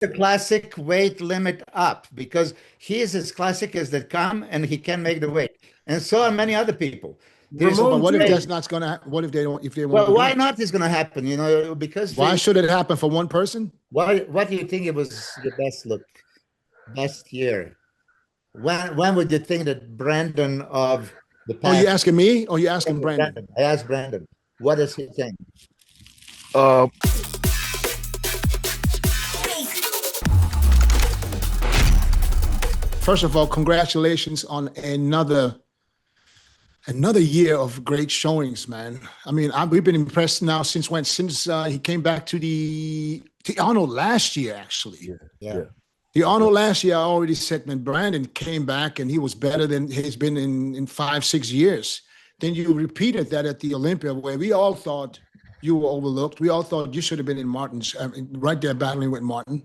the classic weight limit up because he is as classic as they come and he can make the weight. And so are many other people. There's, So, but Ramon what if too. that's not going to? What if they don't? If they won't well, be why doing it? not is going to happen, you know, because Why they, should it happen for one person? what do you think it was your best look, best year? When would you think that Brandon of the Oh, you past, asking me? Or you asking Brandon? Brandon, I asked Brandon, what does he think? Uh, First of all, congratulations on another year of great showings, man. I mean, we've been impressed now since when? Since he came back to Arnold last year, actually. yeah, Yeah. yeah. The Arnold last year, I already said, man, Brandon came back and he was better than he's been in 5, 6 years. Then you repeated that at the Olympia, where we all thought you were overlooked. We all thought you should have been in Martin's, right there battling with Martin.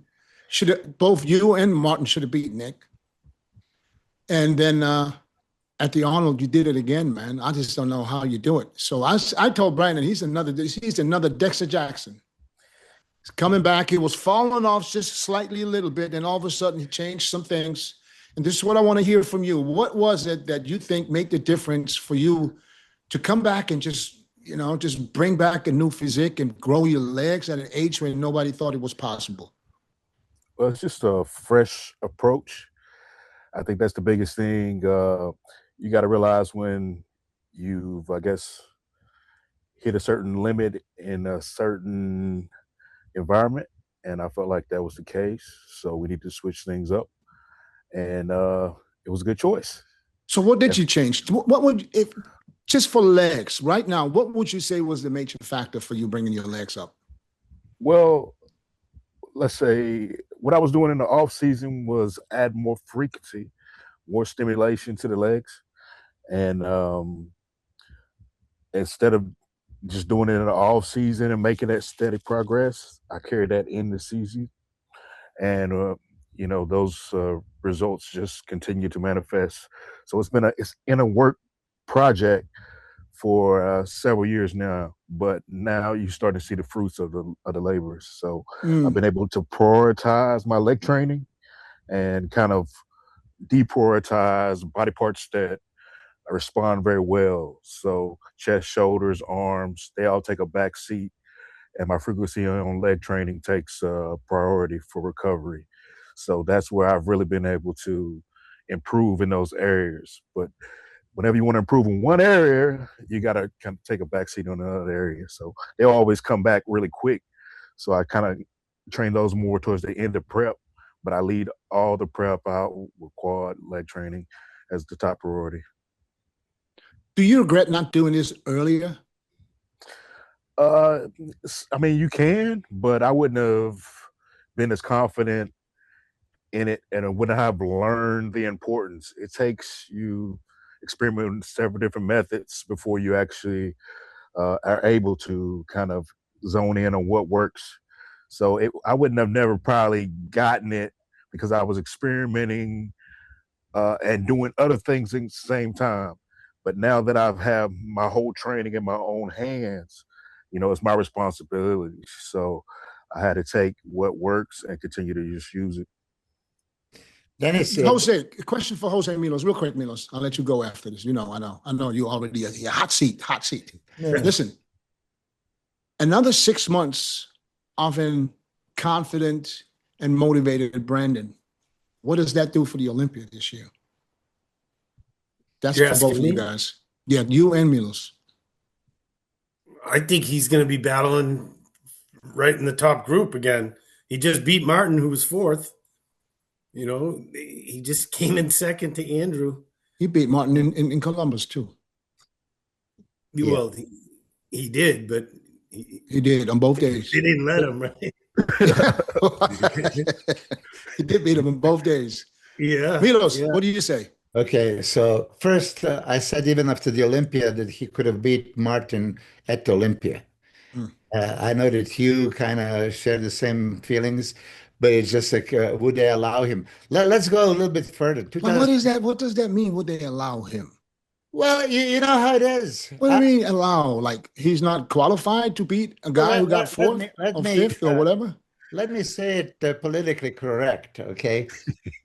Should have both you and Martin should have beat Nick. And then at the Arnold, you did it again, man. I just don't know how you do it. So I told Brandon he's another Dexter Jackson. He's coming back. He was falling off just slightly a little bit, and all of a sudden he changed some things. And this is what I want to hear from you. What was it that you think made the difference for you to come back and just bring back a new physique and grow your legs at an age when nobody thought it was possible? Well, it's just a fresh approach. I think that's the biggest thing. You got to realize when you've, I guess, hit a certain limit in a certain environment, and I felt like that was the case. So we need to switch things up, and it was a good choice. So what did And, you change? What would if just for legs right now? What would you say was the major factor for you bringing your legs up? well, let's say what I was doing in the off season was add more frequency, more stimulation to the legs, and instead of just doing it in the off season and making that steady progress, I carried that in the season, and those results just continue to manifest. So it's in a work project for several years now, but now you're starting to see the fruits of the labors. So I've Mm. been able to prioritize my leg training and kind of deprioritize body parts that respond very well. So chest, shoulders, arms, they all take a back seat, and my frequency on leg training takes priority for recovery. So that's where I've really been able to improve in those areas. But whenever you want to improve in one area, you got to kind of take a back seat on another area. So they'll always come back really quick. So I kind of train those more towards the end of prep, but I lead all the prep out with quad leg training as the top priority. Do you regret not doing this earlier? Uh, I mean, you can, but I wouldn't have been as confident in it, and I wouldn't have learned the importance. It takes you experimenting with several different methods before you actually are able to kind of zone in on what works. So I wouldn't have never probably gotten it because I was experimenting and doing other things at the same time. But now that I've had my whole training in my own hands, it's my responsibility. So I had to take what works and continue to just use it. Dennis, Jose, a question for Jose Milos, real quick, Milos. I'll let you go after this. I know you already hot seat, hot seat. yeah. Listen, another 6 months of an confident and motivated Brandon. What does that do for the Olympia this year? That's You're for both asking of you me? guys. Yeah, you and Milos. I think he's going to be battling right in the top group again. He just beat Martin, who was fourth. He just came in second to Andrew. He beat Martin in Columbus too. Yeah. Well, he did, but He did on both days. they didn't let him, right? He did beat him on both days. Yeah. Milos, Yeah. what do you say? Okay, so first, I said even after the Olympia that he could have beat Martin at the Olympia. Hmm. I know that you kind of share the same feelings, but it's just like, would they allow him? Let's go a little bit further. But what 2000, is that? What does that mean? Would they allow him? well, you know how it is. What do you mean allow? Like he's not qualified to beat a guy who got fourth let or me fifth or whatever? let me say it politically correct, okay?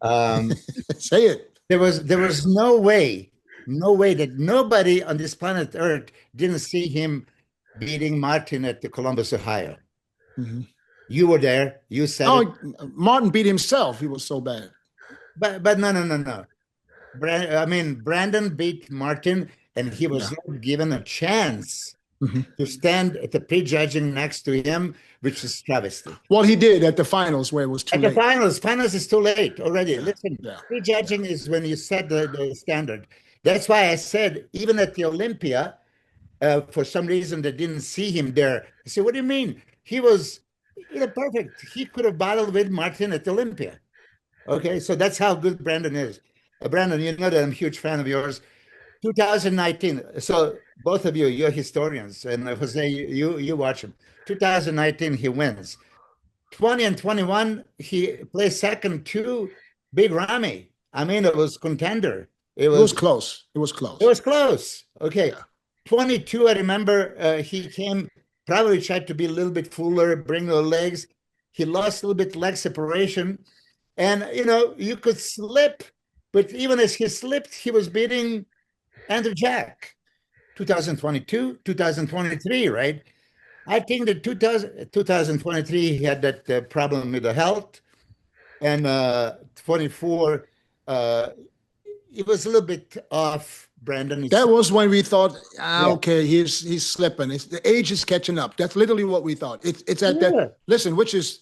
Um, Say it. there was no way that nobody on this planet Earth didn't see him beating Martin at the Columbus, Ohio. Mhm. You were there. You said it. Oh, Martin beat himself. He was so bad. But no, no, no, no. I mean, Brandon beat Martin, and he was Yeah. not given a chance Mhm. to stand at the prejudging next to him, which is travesty. Well, he did at the finals where it was too At the late. finals is too late already. Yeah. Listen, Yeah. prejudging is when you set the standard. That's why I said, even at the Olympia, for some reason they didn't see him there. I said, what do you mean? He was, perfect. He could have battled with Martin at the Olympia. Okay, so that's how good Brandon is. Brandon, you know that I'm a huge fan of yours. 2019. So both of you, you're historians, and Jose, you watch him. 2019, he wins. 20 and 21, he plays second to Big Ramy. I mean, it was contender. It It was was close. It was it close. was close. Okay. Yeah. 22, I remember he came, probably tried to be a little bit fuller, bring the legs. He lost a little bit leg separation. And, you could slip, but even as he slipped, he was beating Andrew Jack. 2022, 2023, right? I think that 2023, he had that problem with the health. And 24, uh, it was a little bit off, Brandon. That was when we thought, Yeah. okay, he's slipping. The age is catching up. That's literally what we thought. It's at Yeah. that. Listen, which is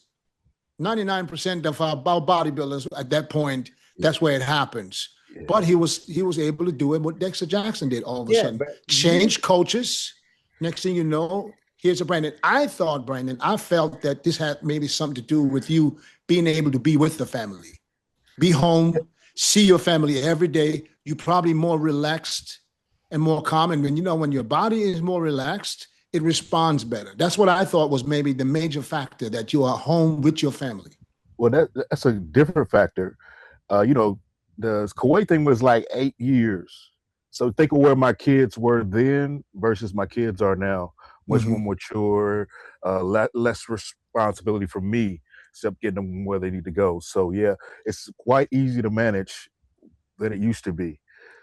99% of our bodybuilders at that point. That's where it happens. Yeah. But he was able to do it. What Dexter Jackson did all of a Yeah, sudden, but change coaches. Next thing you know, here's a Brandon. I felt that this had maybe something to do with you being able to be with the family, be home, see your family every day. You're probably more relaxed and more calm. And when your body is more relaxed, it responds better. That's what I thought was maybe the major factor, that you are home with your family. Well, that's a different factor. The Kuwait thing was like 8 years. So think of where my kids were then versus my kids are now. Much more mature, less responsibility for me, except getting them where they need to go. So yeah, it's quite easy to manage than it used to be.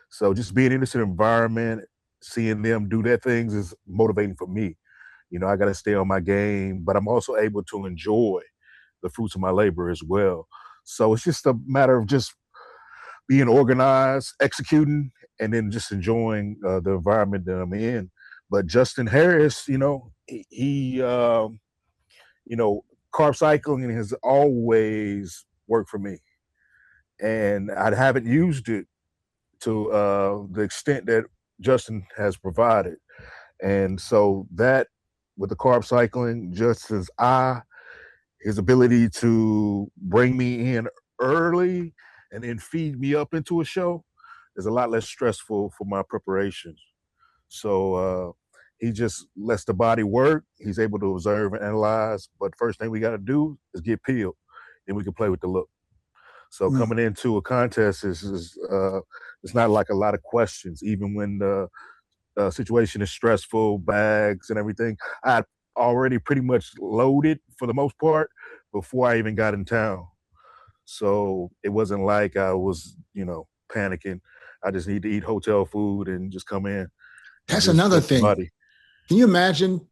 So just being in this environment, seeing them do their things is motivating for me. I got to stay on my game, but I'm also able to enjoy the fruits of my labor as well. So it's just a matter of just being organized, executing, and then just enjoying the environment that I'm in. But Justin Harris, he carb cycling has always worked for me, and I haven't used it to the extent that Justin has provided. And so that, with the carb cycling, Justin's his ability to bring me in early and then feed me up into a show is a lot less stressful for my preparations. So he just lets the body work. He's able to observe and analyze. But the first thing we got to do is get peeled. Then we can play with the look. So coming into a contest is it's not like a lot of questions, even when the situation is stressful, bags and everything. I already pretty much loaded for the most part before I even got in town. So it wasn't like I was, panicking. I just need to eat hotel food and just come in and That's just another let the thing. body. Can you imagine?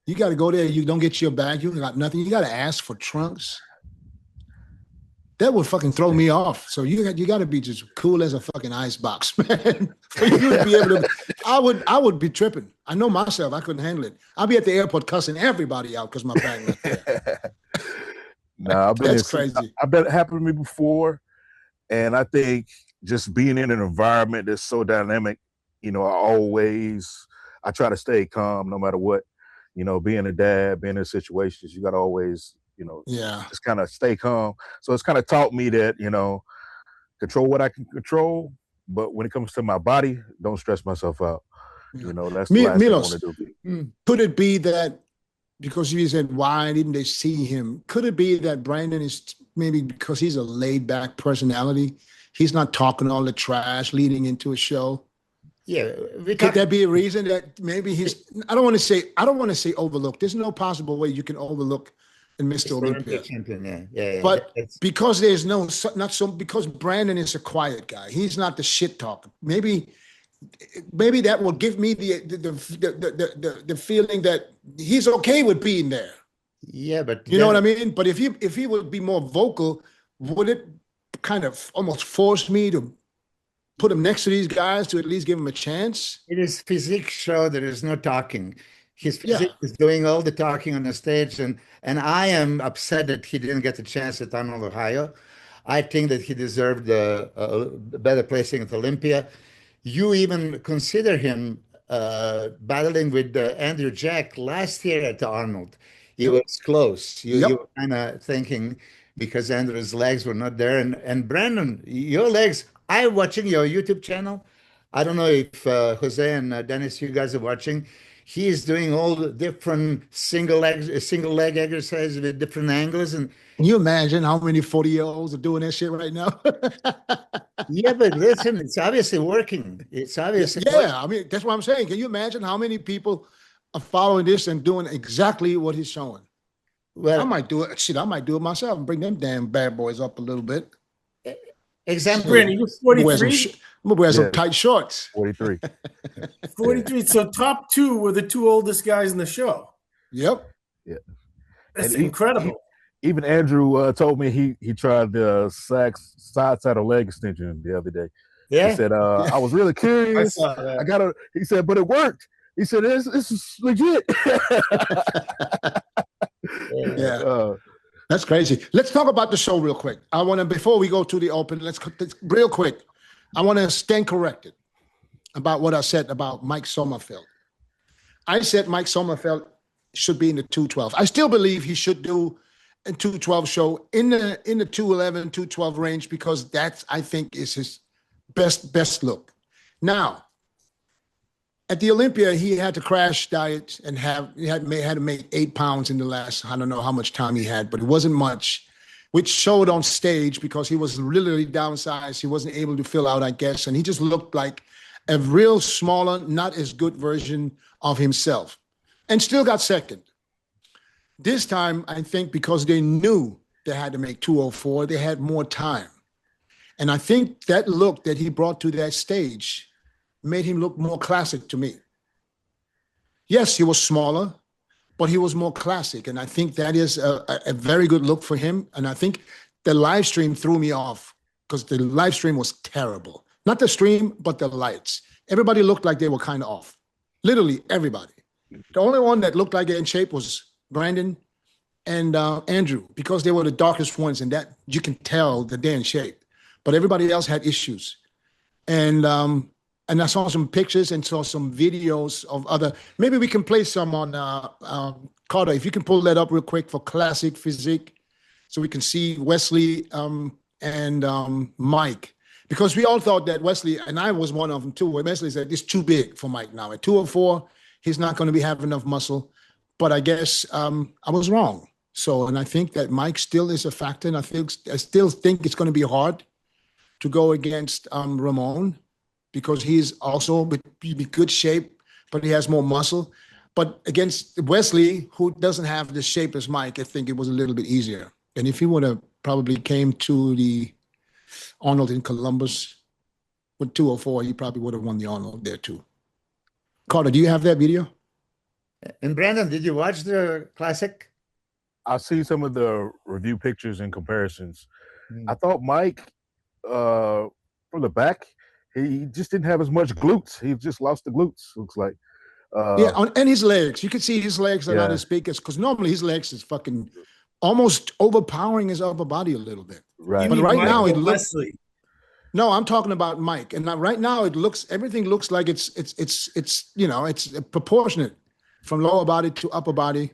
You got to go there. You don't get your bag. You got nothing. You got to ask for trunks. That would fucking throw me off. So you got to be just cool as a fucking ice box, man. For you to be able to, I would be tripping. I know myself. I couldn't handle it. I'll be at the airport cussing everybody out because my bag not there. No, That's crazy. I bet it happened to me before. And I think just being in an environment that's so dynamic, I try to stay calm no matter what. Being a dad, being in situations, you got to always, just kind of stay calm. So it's kind of taught me that, control what I can control. But when it comes to my body, don't stress myself out. Yeah. That's the last Milos, thing I want to do. Could it be that, because you said, why didn't they see him? Could it be that Brandon is maybe because he's a laid back personality? He's not talking all the trash leading into a show. Yeah, could that be a reason that maybe I don't want to say overlooked. There's no possible way you can overlook and Mr. Olympia. Champion, yeah. But because there's because Brandon is a quiet guy. He's not the shit talker. Maybe that will give me the feeling that he's okay with being there. Yeah, but you know what I mean? But if he would be more vocal, would it kind of almost force me to put him next to these guys to at least give him a chance? It is physique show. There is no talking. His physique is doing all the talking on the stage, and I am upset that he didn't get the chance at Arnold, Ohio. I think that he deserved a better placing at Olympia. You even consider him battling with Andrew Jack last year at Arnold. He was close. You were kind of thinking because Andrew's legs were not there. And Brandon, your legs, I'm watching your YouTube channel. I don't know if Jose and Dennis, you guys are watching. He is doing all the different single leg exercises with different angles. And can you imagine how many 40-year-olds are doing that shit right now? Yeah, but listen, it's obviously working. It's obviously working. I mean, that's what I'm saying. Can you imagine how many people are following this and doing exactly what he's showing? Well, I might do it. Shit, I might do it myself and bring them damn bad boys up a little bit. Example. Brandon, you're 43? I'm gonna wear some tight shorts. 43. 43. So top two were the two oldest guys in the show. Yep. Yeah. That's incredible. Even Andrew told me he tried the side saddle leg extension the other day. Yeah. He said, I was really curious. He said, but it worked. He said, this is legit. Yeah. That's crazy. Let's talk about the show real quick. I want to, before we go to the open, let's real quick. I want to stand corrected about what I said about Mike Sommerfeld. I said Mike Sommerfeld should be in the 212. I still believe he should do a 212 show in the 211, 212 range, because that's, I think, is his best look. Now, at the Olympia, he had to crash diet and he had to make 8 pounds in the last, I don't know how much time he had, but it wasn't much, which showed on stage because he was literally downsized. He wasn't able to fill out, I guess, and he just looked like a real smaller, not as good version of himself, and still got second. This time, I think because they knew they had to make 204, they had more time. And I think that look that he brought to that stage made him look more classic to me. Yes, he was smaller, but he was more classic. And I think that is a very good look for him. And I think the live stream threw me off because the live stream was terrible. Not the stream, but the lights. Everybody looked like they were kind of off. Literally everybody. The only one that looked like in shape was Brandon and Andrew, because they were the darkest ones, and that you can tell that they're in shape. But everybody else had issues. And I saw some pictures and saw some videos of other. Maybe we can play some on Carter. If you can pull that up real quick for classic physique, so we can see Wesley and Mike, because we all thought that Wesley, and I was one of them too. Where Wesley said it's too big for Mike now. At 204, he's not going to have enough muscle. But I guess I was wrong. So, and I think that Mike still is a factor, and I still think it's going to be hard to go against Ramon, because he's also in good shape, but he has more muscle. But against Wesley, who doesn't have the shape as Mike, I think it was a little bit easier. And if he would have probably came to the Arnold in Columbus with 204, he probably would have won the Arnold there too. Carter, do you have that video? And Brandon, did you watch the classic? I've seen some of the review pictures and comparisons. I thought Mike, from the back, he just didn't have as much glutes. He just lost the glutes, looks like. And his legs. You can see his legs are not as big as, because normally his legs is fucking almost overpowering his upper body a little bit. Right. But right now it looks. Wesley. No, I'm talking about Mike. And right now everything looks like it's proportionate from lower body to upper body.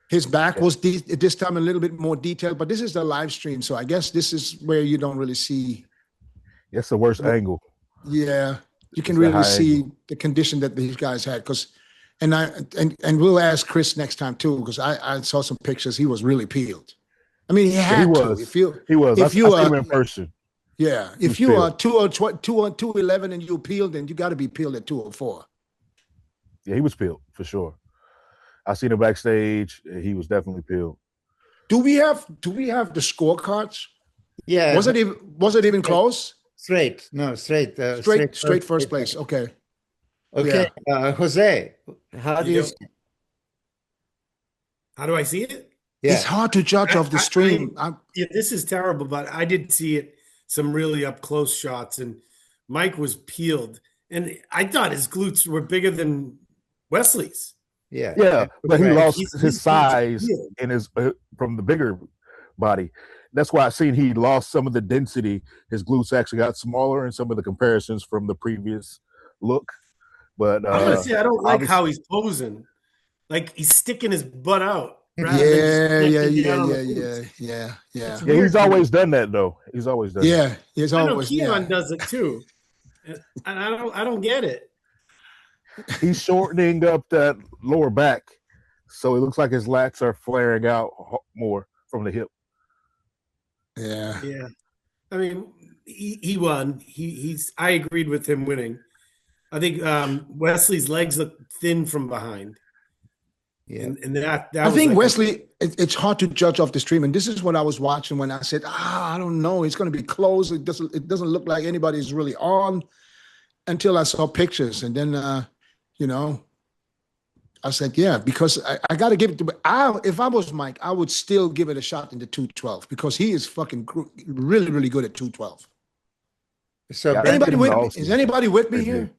His back was this time a little bit more detailed, but this is the live stream, so I guess this is where you don't really see. That's the worst angle. Yeah, you can really see the condition that these guys had. And we'll ask Chris next time too, because I saw some pictures. He was really peeled. I mean, he had to. He was. I saw him in person. Yeah, if you are 211 and you peeled, then you got to be peeled at 204. Yeah, he was peeled for sure. I seen him backstage. He was definitely peeled. Do we have the scorecards? Yeah, Was it even close? straight. No, straight. Straight first straight place. second. Okay. Okay, Yeah. Jose, how do You you know, see it? how do I see it? It's Yeah, hard to judge off the stream. Yeah, this is terrible, but I did see it some really up close shots, and Mike was peeled, and I thought his glutes were bigger than Wesley's. yeah, Yeah, but he right. lost his glutes are size peeled. in his from the bigger body. That's why I seen he lost some of the density. His glutes actually got smaller in some of the comparisons from the previous look. But I'm gonna say I don't like obviously, how he's posing. Like he's sticking his butt out rather than just Yeah, yeah, connecting yeah, down on the yeah, glutes. yeah, yeah, yeah. It's yeah, weird he's to me. always done that though. He's always done that. Yeah, it's I know always Keon does it too, and I don't get it. He's shortening up that lower back, so it looks like his lats are flaring out more from the hip. Yeah. Yeah, I mean he won. He's I agreed with him winning. I think Wesley's legs look thin from behind. Yeah. And that I was think like Wesley, it's hard to judge off the stream, and this is what I was watching when I said, I don't know, it's going to be close. It doesn't look like anybody's really on until I saw pictures, and then you know, I said, yeah, because I got to give it to. If I was Mike, I would still give it a shot in the 212 because he is fucking really really good at 212. So Yeah, Brandon, Anybody with me? Awesome. Is anybody with me Pretty here? good.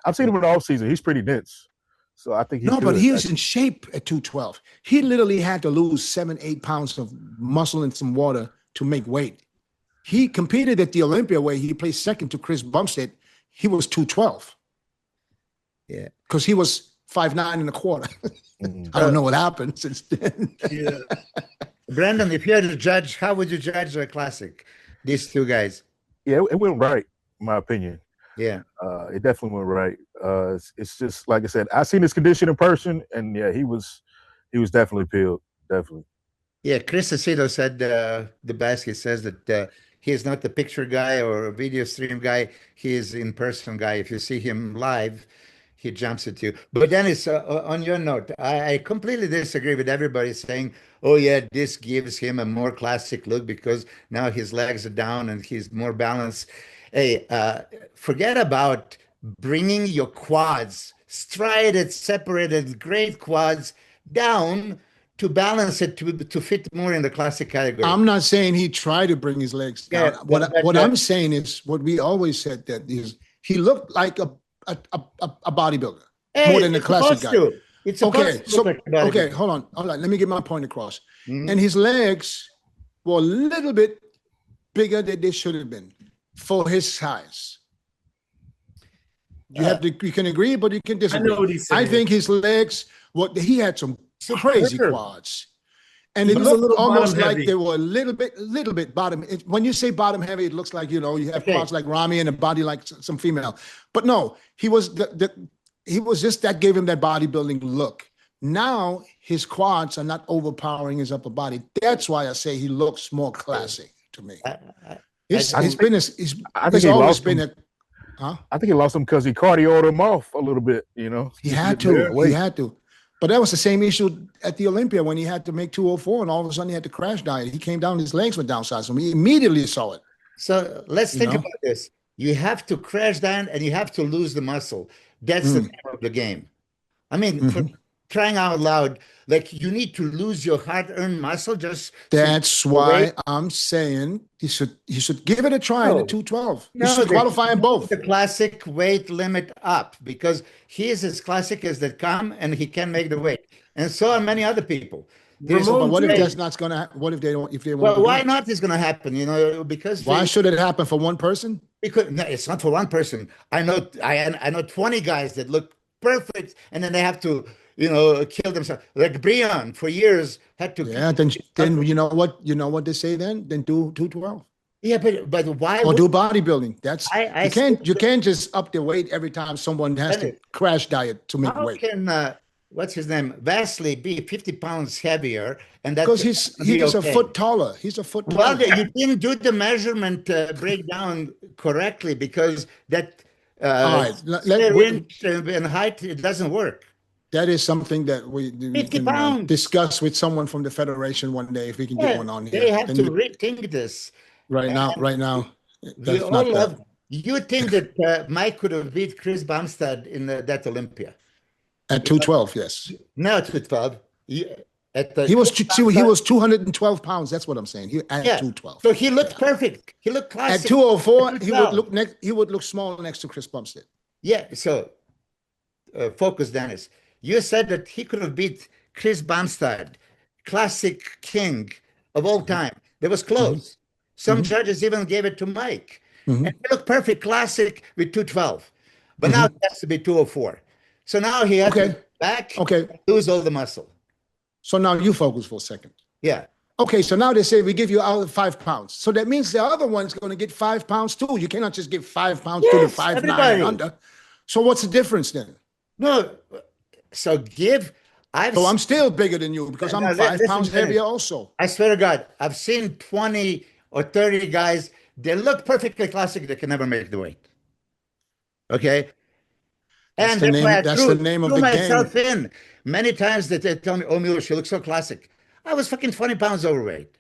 I've seen him in the off season. He's pretty dense, so I think he No, could. but he was in shape at 212. He literally had to lose 7-8 pounds of muscle and some water to make weight. He competed at the Olympia where he placed second to Chris Bumstead. He was 212. yeah. Because he was 5'9" and a quarter. Mhm. I don't know what happened since then. yeah. Brandon, if you had to judge, how would you judge the classic? These two guys. Yeah, it went right, in my opinion. Yeah. It definitely went right. It's just like I said, I seen his condition in person, and yeah, he was definitely peeled, definitely. Yeah, Chris Aceto said the basket says that he is not the picture guy or a video stream guy. He is in person guy. If you see him live, he jumps at you. But Dennis, on your note, I completely disagree with everybody saying, "Oh yeah, this gives him a more classic look because now his legs are down and he's more balanced." Hey, forget about bringing your quads, striated, separated, great quads down to balance it to fit more in the classic category. I'm not saying he tried to bring his legs down. Yeah, What I'm saying is what we always said, that is he looked like a bodybuilder Hey, more than a it's classic supposed guy. to. It's supposed Okay, to so look like a bodybuilder. okay, hold on. Let me get my point across. Mhm. And his legs were a little bit bigger than they should have been for his size. You can agree, but you can disagree. I know what he's saying. I think his legs, he had some crazy Superb. quads. And He it was a looked little almost bottom like heavy. they were a little bit bottom. When you say bottom heavy, it looks like, you have Okay. quads like Rami and a body like some female. But no, he was just that gave him that bodybuilding look. Now his quads are not overpowering his upper body. That's why I say he looks more classic to me. He's I been I think he's he always lost been him. huh? I think he lost him because he cardioed him off a little bit. He had to. He had to. But that was the same issue at the Olympia when he had to make 204, and all of a sudden he had to crash diet. He came down, his legs went downsized. So we immediately saw it. So let's You think know? about this. You have to crash down and you have to lose the muscle. That's the name of the game. I mean, for crying out loud, like you need to lose your hard-earned muscle just That's why I'm saying he should give it a try in the No. 212. He No, should they qualify in both. the classic weight limit up because he is as classic as they come and he can make the weight. And so are many other people. There's So, but what if Hey, that's not going to? What if they don't? If they well, won't? why not is going to happen, because Why should it happen for one person? because no, it's not for one person. I know 20 guys that look perfect and then they have to, kill themselves. Like Brian for years had to Yeah. Then you know what? You know what they say then? Then do 212 Yeah, but why or would do bodybuilding. That's I you can't just up the weight every time someone has to Dennis, crash diet to make how weight. can what's his name? Wesley be 50 pounds heavier and that's Because he's a foot taller. He's a foot Well, taller. you didn't do the measurement breakdown correctly because that All right, square inch and height it doesn't work. That is something that we 50 can pounds. discuss with someone from the federation one day if we can get one on here. They have Then to rethink this. right now, We that's all not love. You think that Mike could have beat Chris Bumstead in that Olympia? at 212. Yes, No, at 12. At the he was. Chris See, he Bumstead- was 212 pounds. That's what I'm saying. He at Yeah. 212. So he looked perfect. He looked At classic. 204, At he would 212. look small next to Chris Bumstead. Yeah. So focus, Dennis. You said that he could have beat Chris Bumstead, classic king of all time. That was close. Some judges even gave it to Mike. And he looked perfect, classic with 212. But now it has to be 204. So now he has to Okay. go back Okay. and lose all the muscle. So now you focus for a second. Yeah. Okay, so now they say we give you out 5 pounds. So that means the other one's going to get 5 pounds too. You cannot just give 5 pounds to the Yes, 5'9" everybody. and under. So what's the difference then? No. So give. So I'm still bigger than you because I'm No, 5 listen, pounds Dennis. heavier also. I swear to God, I've seen 20 or 30 guys. They look perfectly classic. They can never make the weight. Okay. That's And the that's name- why I that's threw, the name of threw the myself in. Many times that they tell me, "Oh, Milos, you look so classic." I was fucking 20 pounds overweight.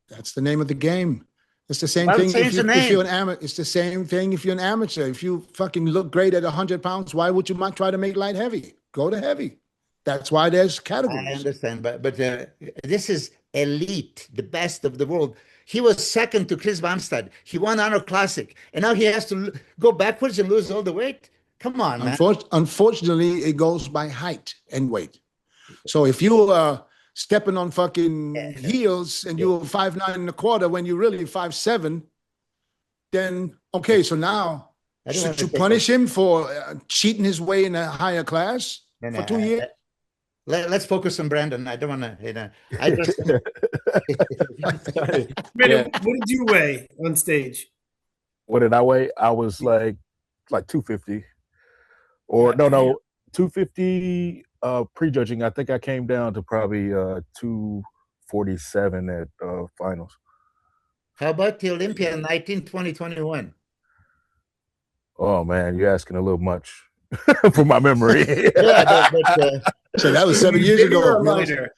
That's the name of the game. It's the same Well, thing change the name. if you're an amateur. It's the same thing if you're an amateur. If you fucking look great at 100 pounds, why would you not try to make light heavy? Go to heavy. That's why there's I categories. understand, but this is elite, the best of the world. He was second to Chris Bumstead. He won Arnold Classic, and now he has to go backwards and lose all the weight. Come on, man. Unfortunately, it goes by height and weight. So if you are stepping on fucking heels and you're 5'9.25" when you're really 5'7", then okay. So now I don't want should to you take punish him for cheating his way in a higher class No, for 2 years? Let's focus on Brandon. I don't want to, I just. Sorry. Brandon, what did you weigh on stage? What did I weigh? I was like 250. Or no, 250 prejudging. I think I came down to probably 247 at finals. How about the Olympia in 19, 20, 21? Oh man, you're asking a little much for my memory. Yeah, So that was 7 years Bigger ago. or Milos. lighter?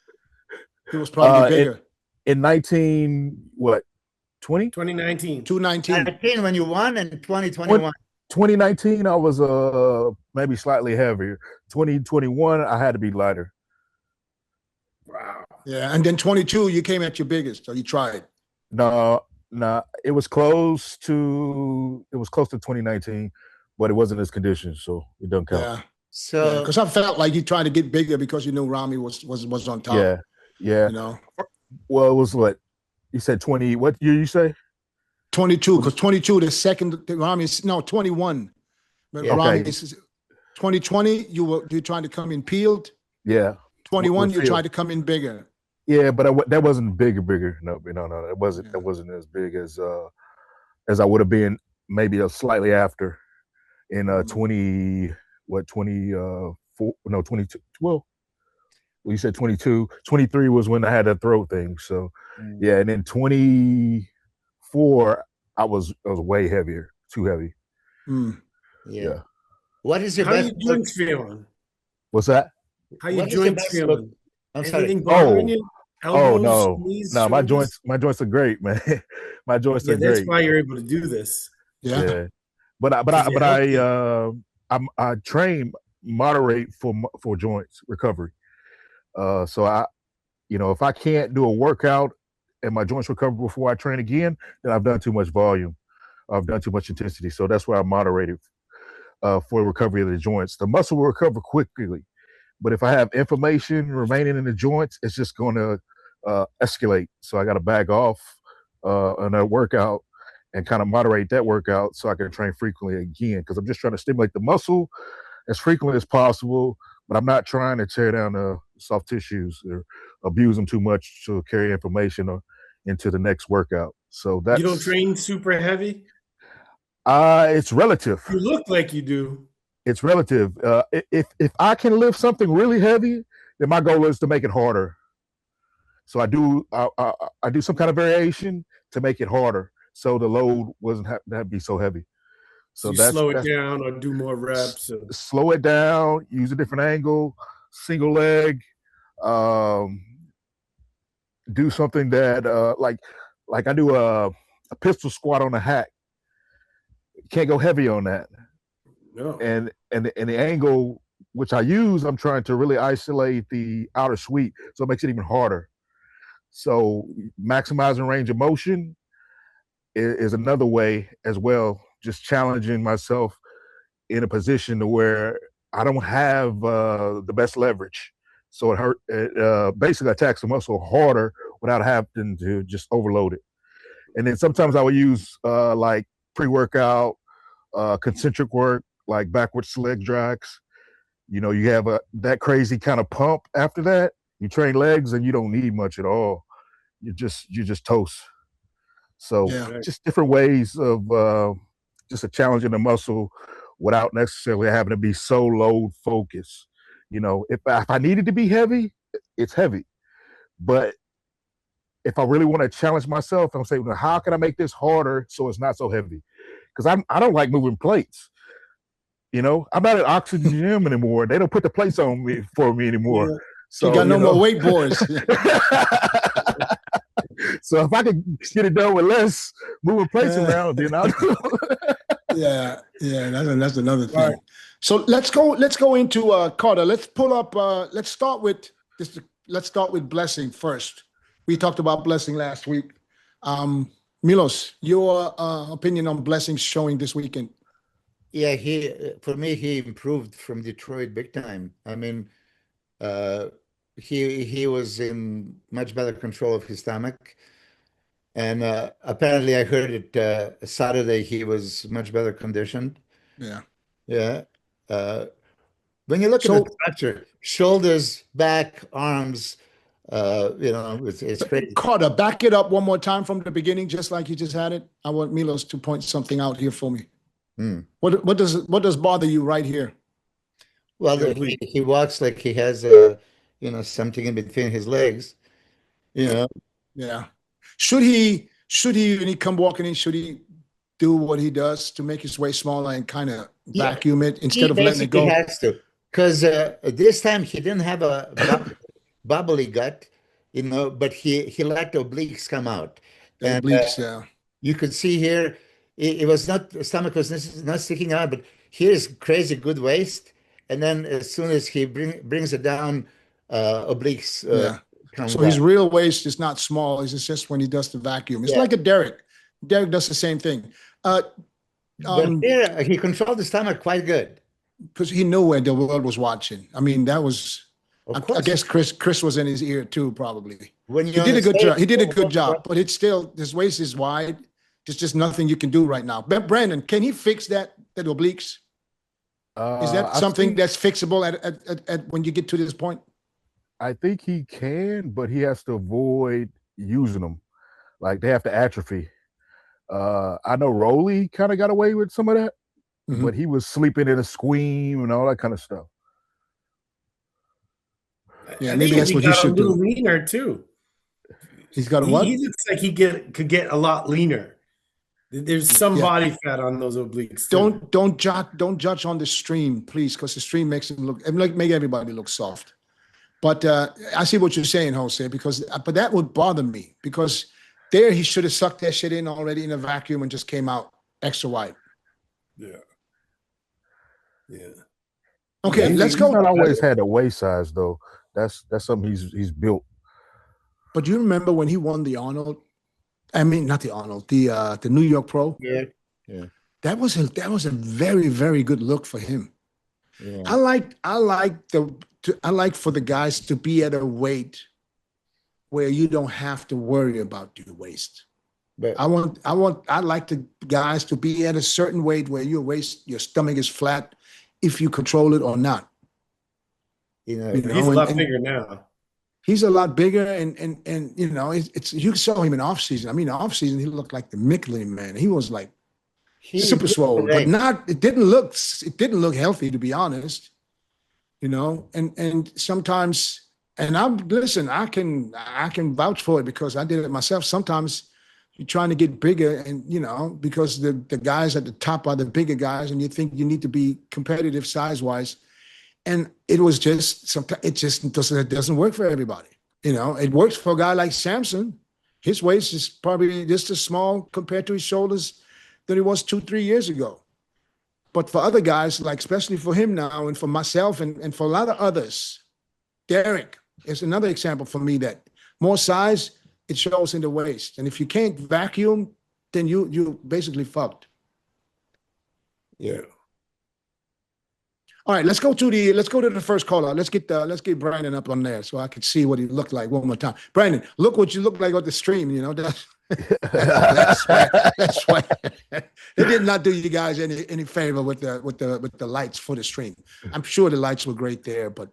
He was probably bigger. In 19 what 20? 2019. 219. 19 when you won and 2021. 2019 I was maybe slightly heavier. 2021 I had to be lighter. Wow. Yeah, and then 22 you came at your biggest. So you tried. No, it was close to 2019, but it wasn't his condition, so it doesn't count. Yeah. So Because I felt like you tried to get bigger because you knew Rami was on top. Yeah. You know, Well, it was what you said. 20. What year you say? 22 because 22 the second Rami is 21. But Yeah. Rami Okay. is 2020 you trying to come in peeled. Yeah. 21 With you field. tried to come in bigger. Yeah, but that wasn't bigger. No. It wasn't. Yeah. That wasn't as big as I would have been maybe a slightly after in 22. Well, you said 22. 23 was when I had that throat thing. So yeah, and then 24 I was way heavier, too heavy. yeah. What is your How are best your joints feeling? What's that? How your What is your joints best feeling? look? I'm sorry. Anything bothering you? Elbows, no, knees, no, my shoulders? joints are great, man. My joints Yeah, are that's great. why you're able to do this. Yeah, but Because you're I train moderate for joints recovery. So if I can't do a workout and my joints recover before I train again, then I've done too much volume. I've done too much intensity. So that's why I moderated for recovery of the joints. The muscle will recover quickly, but if I have inflammation remaining in the joints, it's just going to escalate. So I got to back off on that workout and kind of moderate that workout so I can train frequently again, because I'm just trying to stimulate the muscle as frequently as possible, but I'm not trying to tear down the soft tissues or abuse them too much to carry inflammation or into the next workout. So that's You don't train super heavy? it's relative. You look like you do. It's relative. If I can lift something really heavy, then my goal is to make it harder. So I do some kind of variation to make it harder, so the load wasn't have to be so heavy. So you slow it down or do more reps. Slow it down, use a different angle, single leg, um, do something that like I do a pistol squat on a hack. Can't go heavy on that. No. And the angle which I use, I'm trying to really isolate the outer sweep, so it makes it even harder. So maximizing range of motion is another way as well. Just challenging myself in a position to where I don't have the best leverage, so it basically attacks the muscle harder without having to just overload it. And then sometimes I will use like pre-workout, concentric work, like backwards leg drags. You know, you have that crazy kind of pump after that. You train legs and you don't need much at all. You just toast. So Yeah. just different ways of just a challenging the muscle without necessarily having to be so load focused. You know, if I needed to be heavy, it's heavy. But if I really want to challenge myself, I'm saying, well, how can I make this harder so it's not so heavy? Because I don't like moving plates. You know, I'm not at Oxygen Gym anymore. They don't put the plates on me for me anymore. Yeah. So You got no more weight boards. So if I could get it done with less moving plates around, then I'll do it. Yeah, that's another thing. Right. So let's go into Carter. Let's pull up. Let's start with this. Let's start with Blessing first. We talked about Blessing last week. Milos, your opinion on Blessing's showing this weekend? Yeah, for me, he improved from Detroit big time. I mean, he was in much better control of his stomach. And apparently, I heard it Saturday he was much better conditioned. Yeah. Yeah. When you look at the structure, shoulders, back, arms, it's crazy. Carter, back it up one more time from the beginning, just like you just had it. I want Milos to point something out here for me. What does bother you right here? Well, he walks like he has something in between his legs. Yeah. Should he when he come walking in, should he do what he does to make his way smaller and kind of vacuum it instead of letting it go? He has to, because this time he didn't have a bubbly gut, but he let the obliques come out. The obliques, yeah. You could see here, it was not, the stomach was not sticking out, but here's crazy good waist. And then as soon as he brings it down, obliques come So back. his real waist is not small. It's just when he does the vacuum. It's like a Derek. Derek does the same thing. But here, he controlled the stomach quite good. Because he knew where the world was watching. I mean, that was, I guess Chris was in his ear too, probably. When he did a good job. He did a good job, but it's still, his waist is wide. There's just nothing you can do right now. But Brandon, can he fix that obliques? Is that something that's fixable at when you get to this point? I think he can, but he has to avoid using them. Like they have to atrophy. I know Rolly kind of got away with some of that, but he was sleeping in a squeam and all that kind of stuff. Yeah, maybe that's what you should do. Leaner too. He's got a what? He looks like he could get a lot leaner. There's some body fat on those obliques. Don't judge on the stream, please, because the stream makes it make everybody look soft. But I see what you're saying, Jose, but that would bother me because there he should have sucked that shit in already in a vacuum and just came out extra wide. Yeah. Okay, let's go. He's not always had a waist size though. That's something he's built. But you remember when he won the Arnold? I mean, not the Arnold, the New York Pro. Yeah. That was a very, very good look for him. Yeah. I like for the guys to be at a weight where you don't have to worry about your waist. But I like the guys to be at a certain weight where your stomach is flat, if you control it or not. he's a lot bigger now. He's a lot bigger, and it's you saw him in off season. I mean, off season he looked like the Michelin man. He was like super swole, but it didn't look healthy, to be honest. And sometimes, and I can vouch for it because I did it myself. Sometimes you're trying to get bigger, and because the guys at the top are the bigger guys, and you think you need to be competitive size wise, And it was just sometimes it doesn't work for everybody. It works for a guy like Samson. His waist is probably just as small compared to his shoulders than it was 2-3 years ago. But for other guys, like especially for him now and for myself and for a lot of others, Derek is another example for me that more size, it shows in the waist. And if you can't vacuum, then you basically fucked. Yeah. All right, let's go to the first call out. Let's get Brandon up on there so I can see what he looked like one more time. Brandon, look what you look like on the stream. That's why it did not do you guys any favor with the lights for the stream. I'm sure the lights were great there, but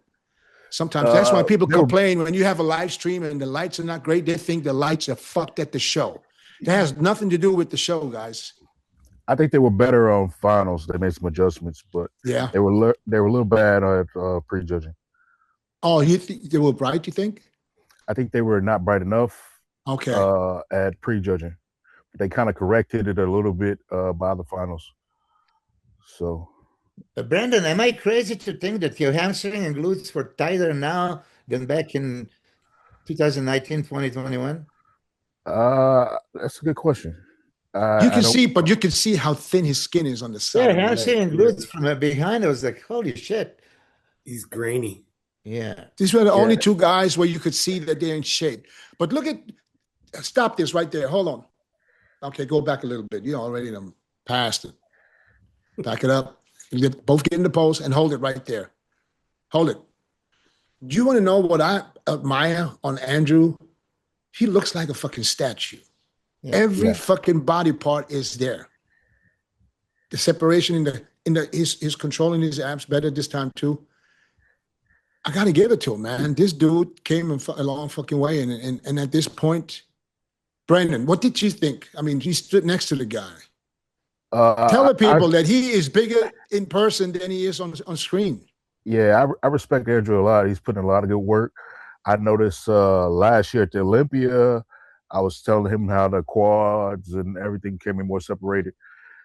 sometimes that's why people complain when you have a live stream and the lights are not great. They think the lights are fucked at the show. That has nothing to do with the show, guys. I think they were better on finals. They made some adjustments, but yeah, they were a little bad at prejudging. Oh, you think they were bright? You think? I think they were not bright enough. Okay. At prejudging, they kind of corrected it a little bit by the finals. So, Brandon, am I crazy to think that your hamstring and glutes were tighter now than back in 2019, 2021? That's a good question. You can see how thin his skin is on the side. Yeah, hamstring and glutes from behind. I was like, holy shit. He's grainy. Yeah. These were the only two guys where you could see that they're in shape. But stop this right there. Hold on. Okay, go back a little bit. You already passed it. Back it up. Both get in the pose and hold it right there. Hold it. Do you want to know what I admire on Andrew? He looks like a fucking statue. Yeah. Every fucking body part is there. The separation he's controlling his abs better this time too. I gotta give it to him, man. This dude came a long fucking way, and at this point, Brandon, what did you think? I mean, he stood next to the guy. Tell the people that he is bigger in person than he is on screen. Yeah, I respect Andrew a lot. He's putting a lot of good work. I noticed last year at the Olympia, I was telling him how the quads and everything came in more separated.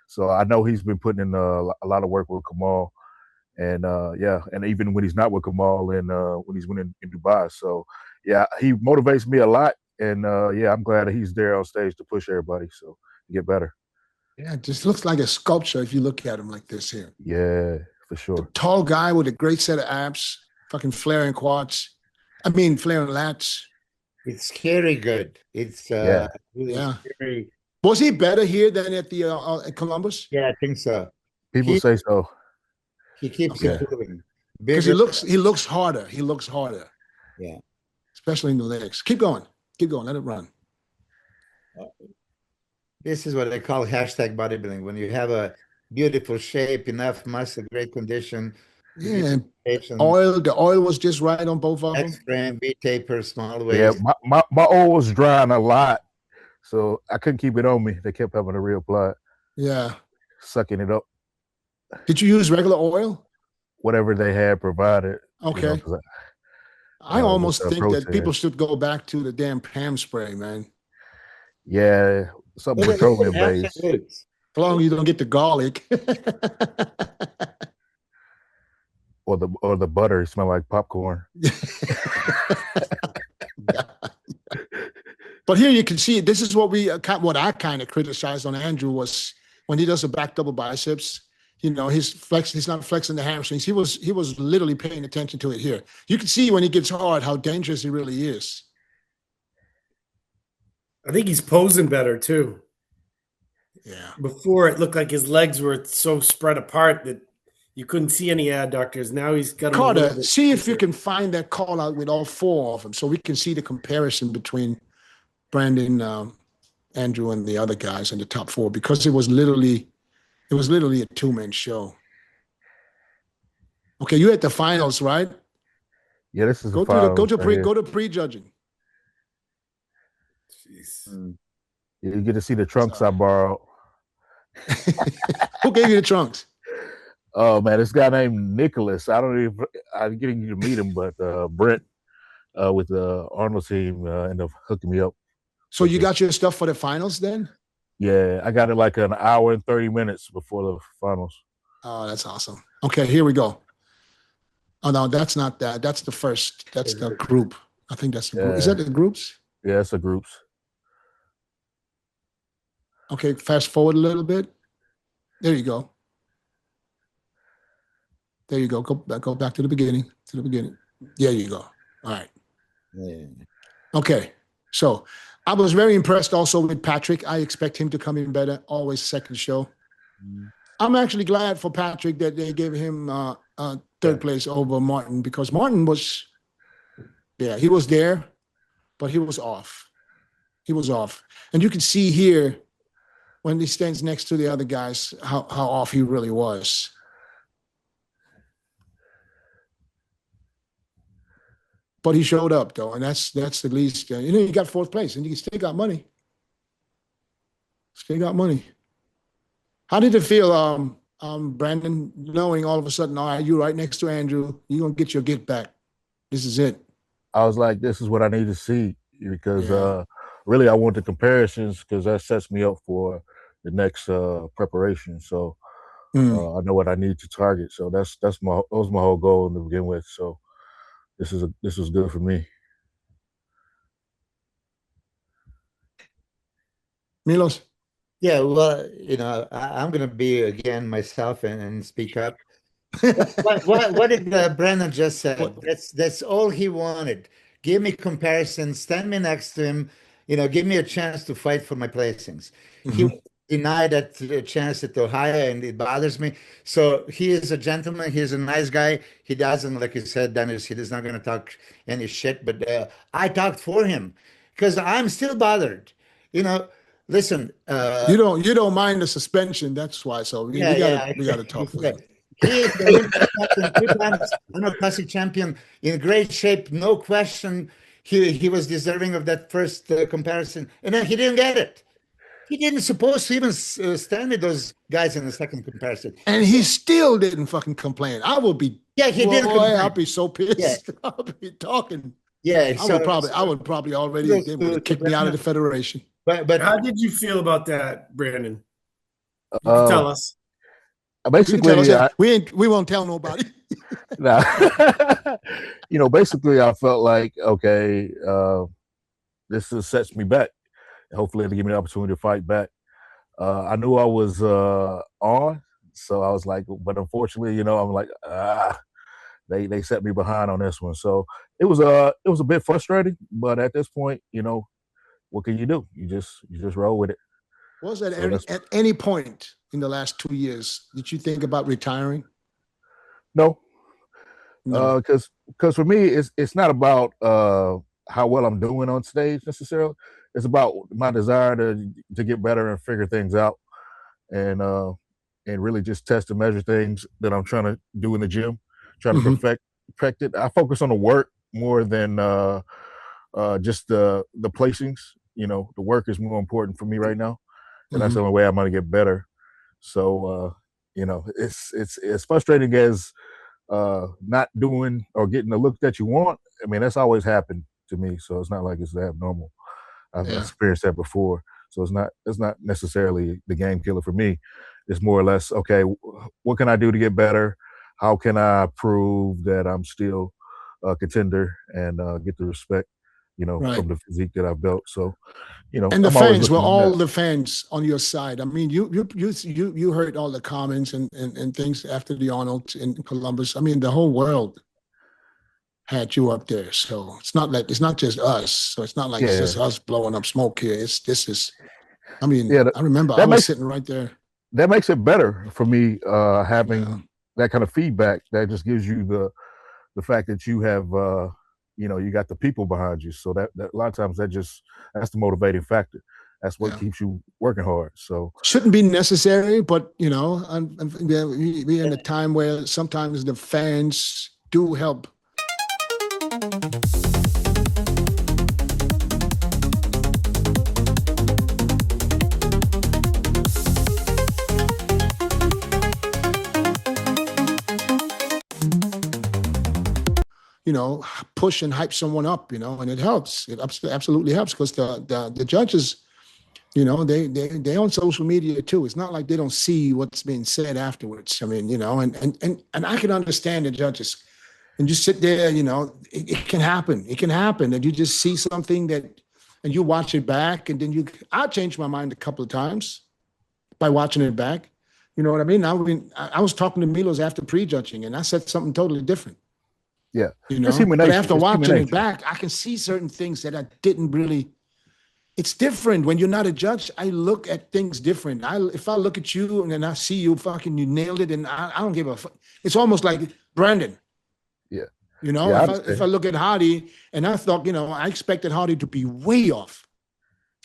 So I know he's been putting in a lot of work with Kamal. And and even when he's not with Kamal and when he's winning in Dubai. So yeah, he motivates me a lot. And I'm glad that he's there on stage to push everybody so to get better. Yeah, it just looks like a sculpture if you look at him like this here. Yeah, for sure. A tall guy with a great set of abs, fucking flaring quads. I mean, flaring lats. It's scary good. It's really scary. Was he better here than at the at Columbus? Yeah, I think so. People say so. He keeps improving. Because he looks harder. He looks harder. Yeah. Especially in the legs. Keep going. Let it run. This is what I call hashtag bodybuilding. When you have a beautiful shape, enough muscle, great condition. Yeah. The oil was just right on both of them. X-frame, V-taper, small waist. Yeah, my oil was drying a lot. So I couldn't keep it on me. They kept having to reapply it. Yeah. Sucking it up. Did you use regular oil? Whatever they had provided. Okay. I almost think that people should go back to the damn Pam spray, man. Yeah, something petroleum based. As long as you don't get the garlic. or the butter, it smell like popcorn. But here you can see, this is what I kind of criticized on Andrew was when he does a back double biceps. He's not flexing the hamstrings. He was literally paying attention to it here. You can see when he gets hard how dangerous he really is. I think he's posing better too. Yeah. Before it looked like his legs were so spread apart that you couldn't see any adductors. Now he's got Carter, see if you can find that call out with all four of them so we can see the comparison between Brandon, Andrew, and the other guys in the top four, because it was literally a two-man show. Okay, you at the finals, right? Yeah, this is the finals. Go to prejudging. Jeez. You get to see the trunks I borrowed. Who gave you the trunks? Oh man, this guy named Nicholas. I'm getting you to meet him, but Brent with the Arnold team ended up hooking me up. So you got your stuff for the finals then? Yeah, I got it like an hour and 30 minutes before the finals. Oh, that's awesome. Okay, here we go. Oh no, that's not that. That's the first. That's the group. I think that's the group. Is Yeah, that the groups? yeah, it's a groups. Okay, fast forward a little bit. There you go. There you go. Go back to the beginning. To the beginning. There you go. All right. Yeah. Okay. So I was very impressed also with Patrick. I expect him to come in better. Always second show. Mm. I'm actually glad for Patrick that they gave him third place over Martin, because Martin was, yeah, he was there, but he was off. He was off. And you can see here when he stands next to the other guys how off he really was. But he showed up though, and that's the least. He got fourth place, and he still got money. Still got money. How did it feel, Brandon, knowing all of a sudden, all right, you're right next to Andrew, you're gonna get your get back. This is it. I was like, this is what I need to see, because Yeah. really I want the comparisons, because that sets me up for the next preparation. So I know what I need to target. So that was my whole goal to begin with. So this was good for me. Milos. Yeah, well, I'm going to be again myself and speak up. What did Brandon just said? That's all he wanted. Give me comparisons, stand me next to him, give me a chance to fight for my placings. He Mhm. denied that chance at Ohio, and it bothers me. So he is a gentleman. He's a nice guy. He doesn't, like you said, Dennis, he is not going to talk any shit. But I talked for him because I'm still bothered. You know, listen. You don't mind the suspension, that's why. So Yeah, yeah. we gotta talk for you. He is the Olympic champion, 3 times Arnold Classic champion, in great shape, no question. He was deserving of that first comparison, and then he didn't get it. He didn't supposed to even stand with those guys in the second comparison. And he still didn't fucking complain. I would be, Yeah, he didn't boy, I'll complain. be so Yeah, pissed. I'll be talking. yeah. I would probably already, Kudos they would have to kicked me out of the Brandon. federation. But How did you feel about that, Brandon? You can Uh, tell us. You can tell us basically, that. We won't tell nobody. nah, basically, I felt like, okay, this sets me back. Hopefully, it'll give me the opportunity to fight back. I knew I was on, so I was like, but unfortunately, I'm like, they set me behind on this one. So it was a bit frustrating, but at this point, what can you do? You just roll with it. Was that So at any point in the last 2 years, did you think about retiring? no, No. because for me, it's not about how well I'm doing on stage necessarily. It's about my desire to get better and figure things out, and really just test and measure things that I'm trying to do in the gym, trying to Mhm. perfect it. I focus on the work more than just the placings. The work is more important for me right now, and that's the Mhm. only way I'm going to get better. So it's as frustrating as not doing or getting the look that you want. I mean, that's always happened to me, so it's not like it's abnormal. I've Yeah. experienced that before, so it's not necessarily the game killer for me. It's more or less, okay, what can I do to get better? How can I prove that I'm still a contender and get the respect, Right. from the physique that I've built? So, And the I'm always fans were looking at all that. the fans on your side. I mean, you heard all the comments and things after the Arnold in Columbus. I mean, the whole world had you up there. So it's not just us. So it's not like it's Yeah, just us blowing up smoke here. I mean, yeah. I remember I That was makes sitting right there. that makes it better for me, Yeah. having that kind of feedback. That just gives you the fact that you have you got the people behind you. So that a lot of times that's the motivating factor. That's what Yeah. keeps you working hard. So Shouldn't be necessary, but yeah, we in a time where sometimes the fans do help. Push and hype someone up, and it helps. It absolutely helps because the judges, they on social media too. It's not like they don't see what's being said afterwards. I mean, and I can understand the judges. and you sit there, it can happen. It can happen. And you just see something and you watch it back, and then I changed my mind a couple of times by watching it back. You know what I mean? I was talking to Milos after prejudging, and I said something totally different. Yeah. It's human nature. But after watching it back, I can see certain things that I didn't really. It's different when you're not a judge. I look at things different. If I look at you and then I see you you nailed it, and I don't give a fuck. It's almost like Brandon. Yeah. If I look at Hardy and I thought, I expected Hardy to be way off.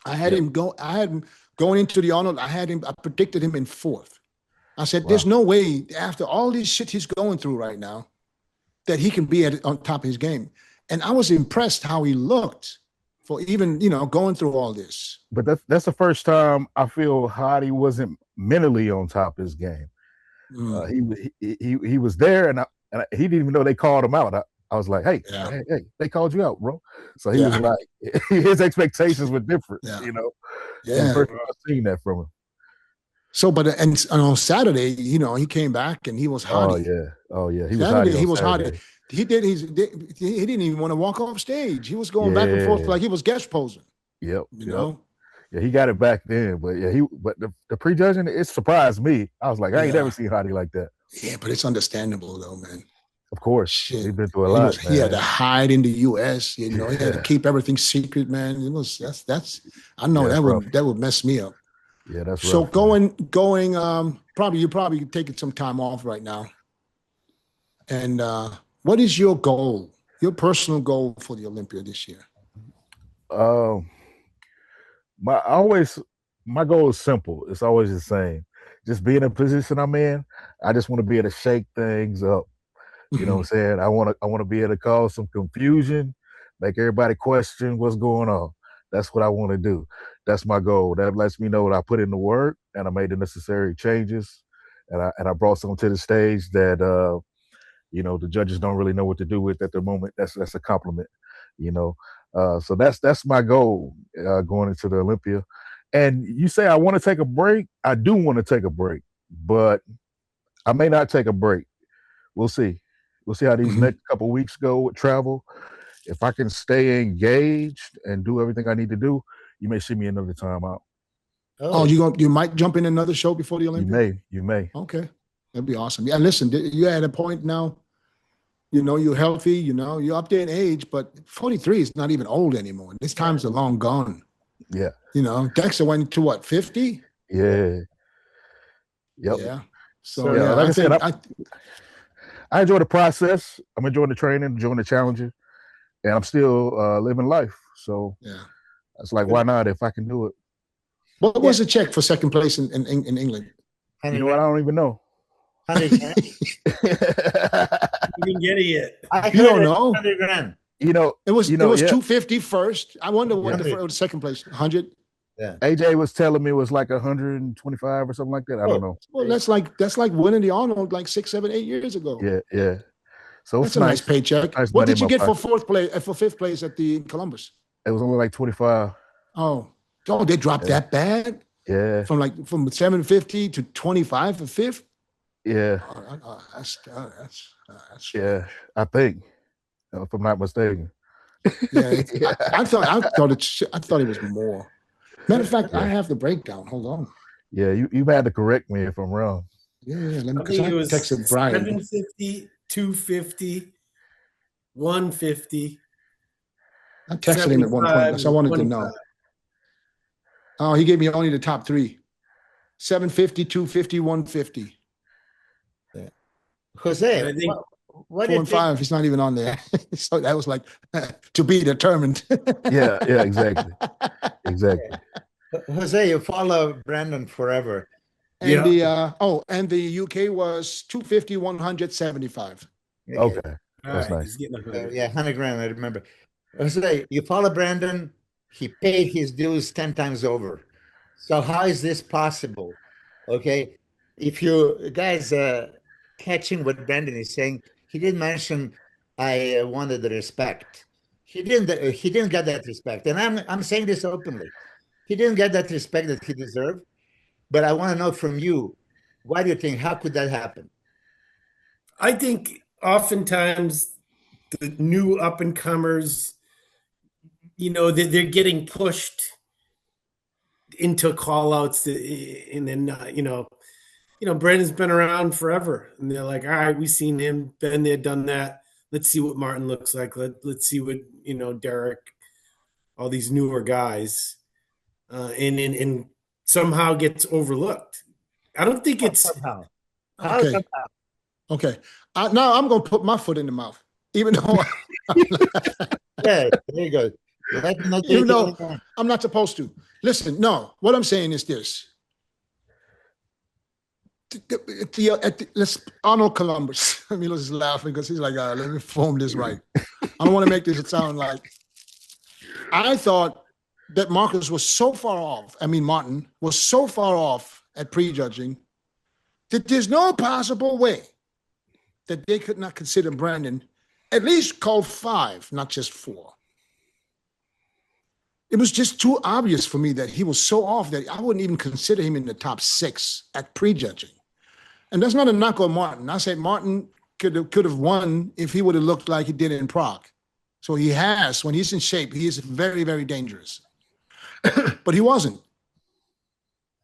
I had him going into the Arnold. I predicted him in 4th. I said, there's no way after all this shit he's going through right now that he can be on top of his game. And I was impressed how he looked for even, going through all this. But that's the first time I feel Hardy wasn't mentally on top of his game. He was there, and he didn't even know they called him out. I was like, hey, they called you out, bro. So he was like, his expectations were different, Yeah. First time I've seen that from him. So, and on Saturday, he came back and he was Hardy. Oh yeah. He was Hardy. He didn't even want to walk off stage. He was going back and forth like he was guest posing. Yep. know. Yeah, he got it back then, but the prejudging, it surprised me. I was like, I ain't never seen Hardy like that. Yeah, but it's understandable though, man. Of course, shit. He's been through a lot. He had to hide in the U.S. He had to keep everything secret, man. I know that would mess me up. Yeah, that's so rough, going. You're probably taking some time off right now. And what is your goal? Your personal goal for the Olympia this year? My goal is simple. It's always the same. Just be in a position I'm in. I just want to be able to shake things up. You know what I'm saying? I want to be able to cause some confusion, make everybody question what's going on. That's what I want to do. That's my goal. That lets me know that I put in the work and I made the necessary changes, and I brought something to the stage that the judges don't really know what to do with at the moment. That's a compliment, So that's my goal going into the Olympia. And you say I want to take a break. I do want to take a break, but I may not take a break. We'll see. We'll see how these next couple of weeks go with travel. If I can stay engaged and do everything I need to do, you may see me another time out. Oh, you might jump in another show before the Olympia? You may. Okay. That'd be awesome. Yeah, listen, you're at a point now, you're healthy, you're up there in age, but 43 is not even old anymore. This time's long gone. Yeah. Dexter went to what, 50? Yeah. Yep. Yeah. So like I said, I enjoy the process. I'm enjoying the training, enjoying the challenges, and I'm still living life. So it's like, why not if I can do it? What was the check for second place in England? You know what? I don't even know. 100 grand. You didn't get it yet. You don't know. 100 grand. It was 250 first. I wonder what the second place, 100. Yeah. AJ was telling me it was like 125 or something like that. I don't know. Well, that's like winning the Arnold like 6, 7, 8 years ago. Yeah. So it's a nice paycheck. Nice. What did you get for fifth place at the Columbus? It was only like 25. Oh, they dropped that bad? Yeah. From 750 to 25 for fifth? Yeah. That's I think, if I'm not mistaken. Yeah, I thought it was more. Matter of fact, I have the breakdown. Hold on. Yeah, you had to correct me if I'm wrong. Yeah, let me texted Brian. 750, 250, 150. I texted him at one point, so I wanted to know. Oh, he gave me only the top three. 750, 250, 150. Yeah. Jose, I think 4 and 5, he's not even on there. So that was like to be determined. Yeah, exactly. Exactly. Jose, you follow Brandon forever. And the UK was 250, 175. Okay. That's nice. 100 grand, I remember. Jose, you follow Brandon, he paid his dues 10 times over. So how is this possible? Okay. If you guys catching what Brandon is saying, he didn't mention I wanted the respect. He didn't get that respect. And I'm saying this openly. He didn't get that respect that he deserved. But I want to know from you, why do you think, how could that happen? I think oftentimes the new up and comers, they're getting pushed into call outs, and then Brandon's been around forever, and they're like, all right, we've seen him, been there, done that. Let's see what Martin looks like. Let's see what Derek, all these newer guys, and somehow gets overlooked. I don't think it's Somehow. Okay. Okay. Now I'm going to put my foot in the mouth, even though Yeah, there you go. even though I'm not supposed to. Listen, no. What I'm saying is this. Let's Arnold Columbus. Milos is laughing because he's like, let me form this right. I don't want to make this sound like. I thought that Martin was so far off at prejudging that there's no possible way that they could not consider Brandon at least called 5, not just 4. It was just too obvious for me that he was so off that I wouldn't even consider him in the top 6 at prejudging. And that's not a knock on Martin. I said Martin could have won if he would have looked like he did in Prague. So he has, when he's in shape, he is very, very dangerous. But he wasn't.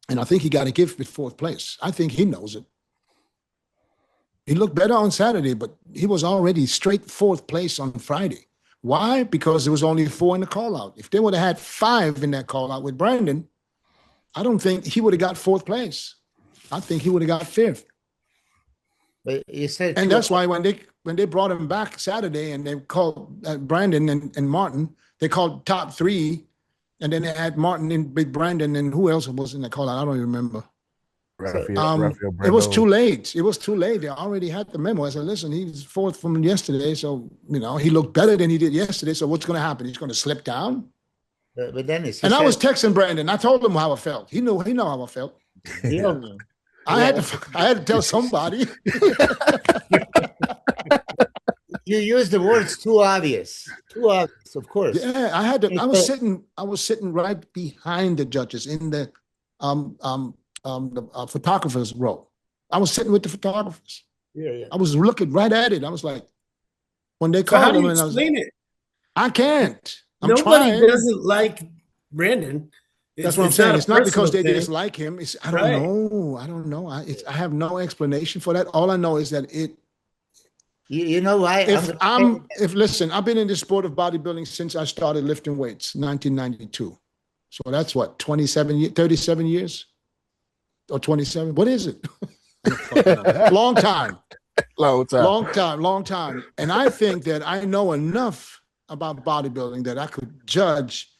And I think he got a gift with 4th place. I think he knows it. He looked better on Saturday, but he was already straight 4th place on Friday. Why? Because there was only 4 in the call-out. If they would have had 5 in that call-out with Brandon, I don't think he would have got 4th place. I think he would have got 5th. But you said, and that's why when they brought him back Saturday and they called Brandon and Martin, they called top 3, and then they had Martin in with Brandon, and who else was in the call-out? I don't even remember. Raphael it was too late. It was too late. They already had the memo. I said, listen, he's 4th from yesterday, so he looked better than he did yesterday. So what's going to happen? He's going to slip down. But Dennis, I was texting Brandon. I told him how I felt. He know how I felt. Yeah. I had to tell somebody. You use the words too obvious. Too obvious, of course. Yeah, I had to. I was sitting right behind the judges in the photographer's row. I was sitting with the photographers. Yeah. I was looking right at it. I was like, when they so how called do him, you and explain it? I can't. I'm Nobody trying. doesn't like Brandon. That's what I'm saying. It's not because they thing. dislike him. I don't know. I have no explanation for that. All I know is that it. You know why? Listen, I've been in the sport of bodybuilding since I started lifting weights, 1992. So that's what, 37 years? Or 27? What is it? Long time. Long time. And I think that I know enough about bodybuilding that I could judge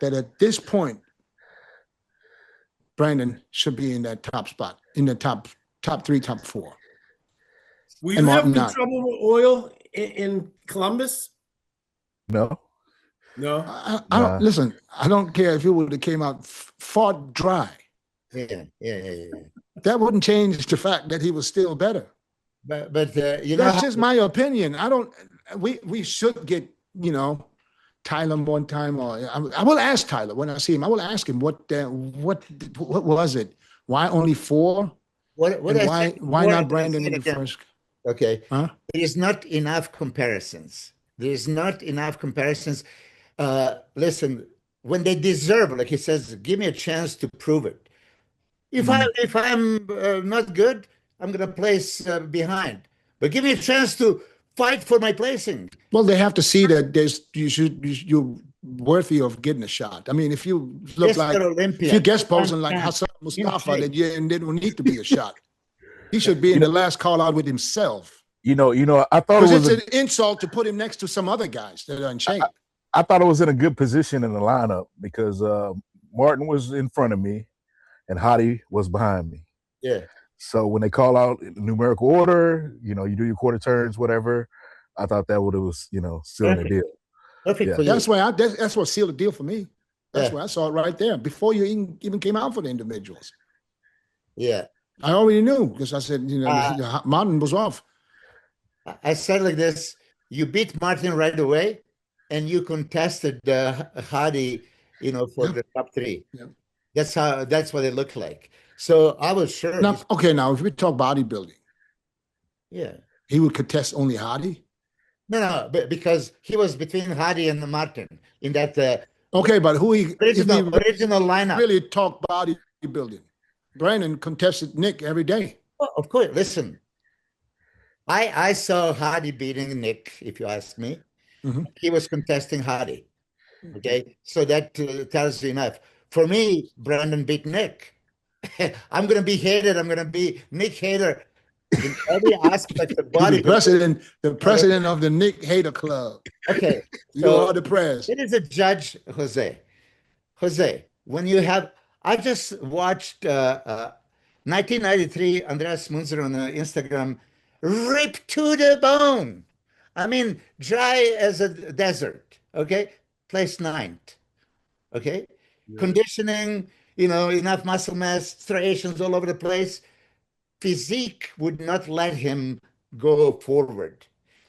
that at this point, Brandon should be in that top spot, in the top 3, top 4. Were you having trouble with oil in Columbus? No. I don't listen. I don't care if it would have came out fought dry. Yeah. That wouldn't change the fact that he was still better. But that's just my opinion. We should get Tyler one time, or I will ask Tyler when I see him. I will ask him what was it? Why only 4? Why not Brandon in the first? Okay. Huh? There is not enough comparisons. Listen, when they deserve, like he says, give me a chance to prove it. If I'm not good, I'm going to place behind. But give me a chance to fight for my placing. Well, they have to see that you're worthy of getting a shot. I mean, if you look like Olympia, if you guest posing like Hassan Mustafa, then they don't need to be a shot. He should be in the last call out with himself. I thought it was an insult to put him next to some other guys that are in shape. I thought it was in a good position in the lineup because Martin was in front of me and Hadi was behind me. Yeah. So when they call out numerical order, you do your quarter turns, whatever. I thought that was, sealing the deal. Perfect for you. That's what sealed the deal for me. That's why I saw it right there before you even came out for the individuals. Yeah. I already knew because I said, Martin was off. I said like this: you beat Martin right away, and you contested Hadi, for the top 3. Yeah. That's what it looked like. So I was sure. Now, if we talk bodybuilding, yeah, he would contest only Hadi. No, because he was between Hadi and Martin in that Okay, but who he if he original lineup. really talk bodybuilding? Brandon contested Nick every day. Oh, of course. Listen, I saw Hadi beating Nick, if you ask me. Mhm. He was contesting Hadi. Okay, so that tells you enough. For me, Brandon beat Nick. I'm going to be hated. I'm going to be Nick hater in every aspect of You're bodybuilding. the president of the Nick Hater Club. Okay, You so are the press. it is a judge, Jose. Jose, when you have, I just watched 1993 Andreas Munzer on Instagram, ripped to the bone. I mean, dry as a desert. Okay, placed ninth. Okay, conditioning, enough muscle mass, striations all over the place. Physique would not let him go forward.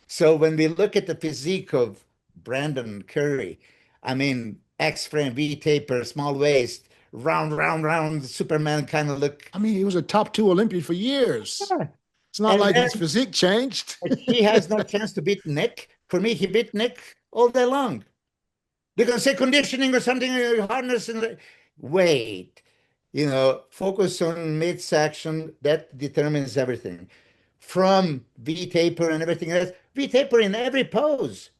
So when we look at the physique of Brandon Curry, I mean, X frame, V taper, small waist, round, round, round, Superman kind of look. I mean, he was a top 2 Olympian for years. Yeah. It's not And like then his physique changed. he has no chance to beat Nick. For me, he beat Nick all day long. They're going to say conditioning or something, hardness. And wait, focus on midsection. That determines everything. From V taper and everything else, V taper in every pose.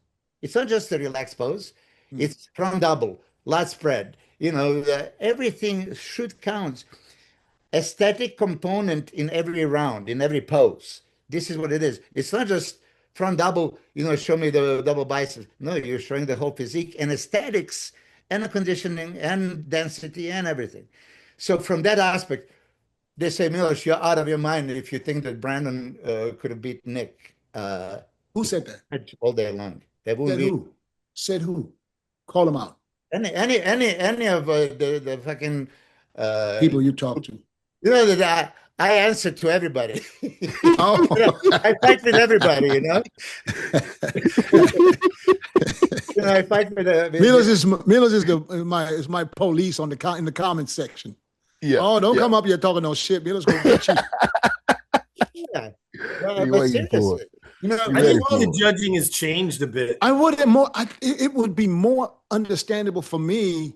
It's not just a relaxed pose. It's front double, lat spread. Everything should count. Aesthetic component in every round, in every pose. This is what it is. It's not just front double, show me the double biceps. No, you're showing the whole physique and aesthetics and the conditioning and density and everything. So from that aspect, they say, Milos, you're out of your mind if you think that Brandon could have beat Nick Who said that? all day long. They won't Said read. who? Said who? Call him out. Any of the fucking People you talk to. that I answer to everybody. Oh. I fight with everybody. I fight with Milos is my police in the comments section. Yeah. Oh, don't come up here talking no shit. Milos gonna get you. Yeah. You But waiting for seriously, I think the judging has changed a bit. It would be more understandable for me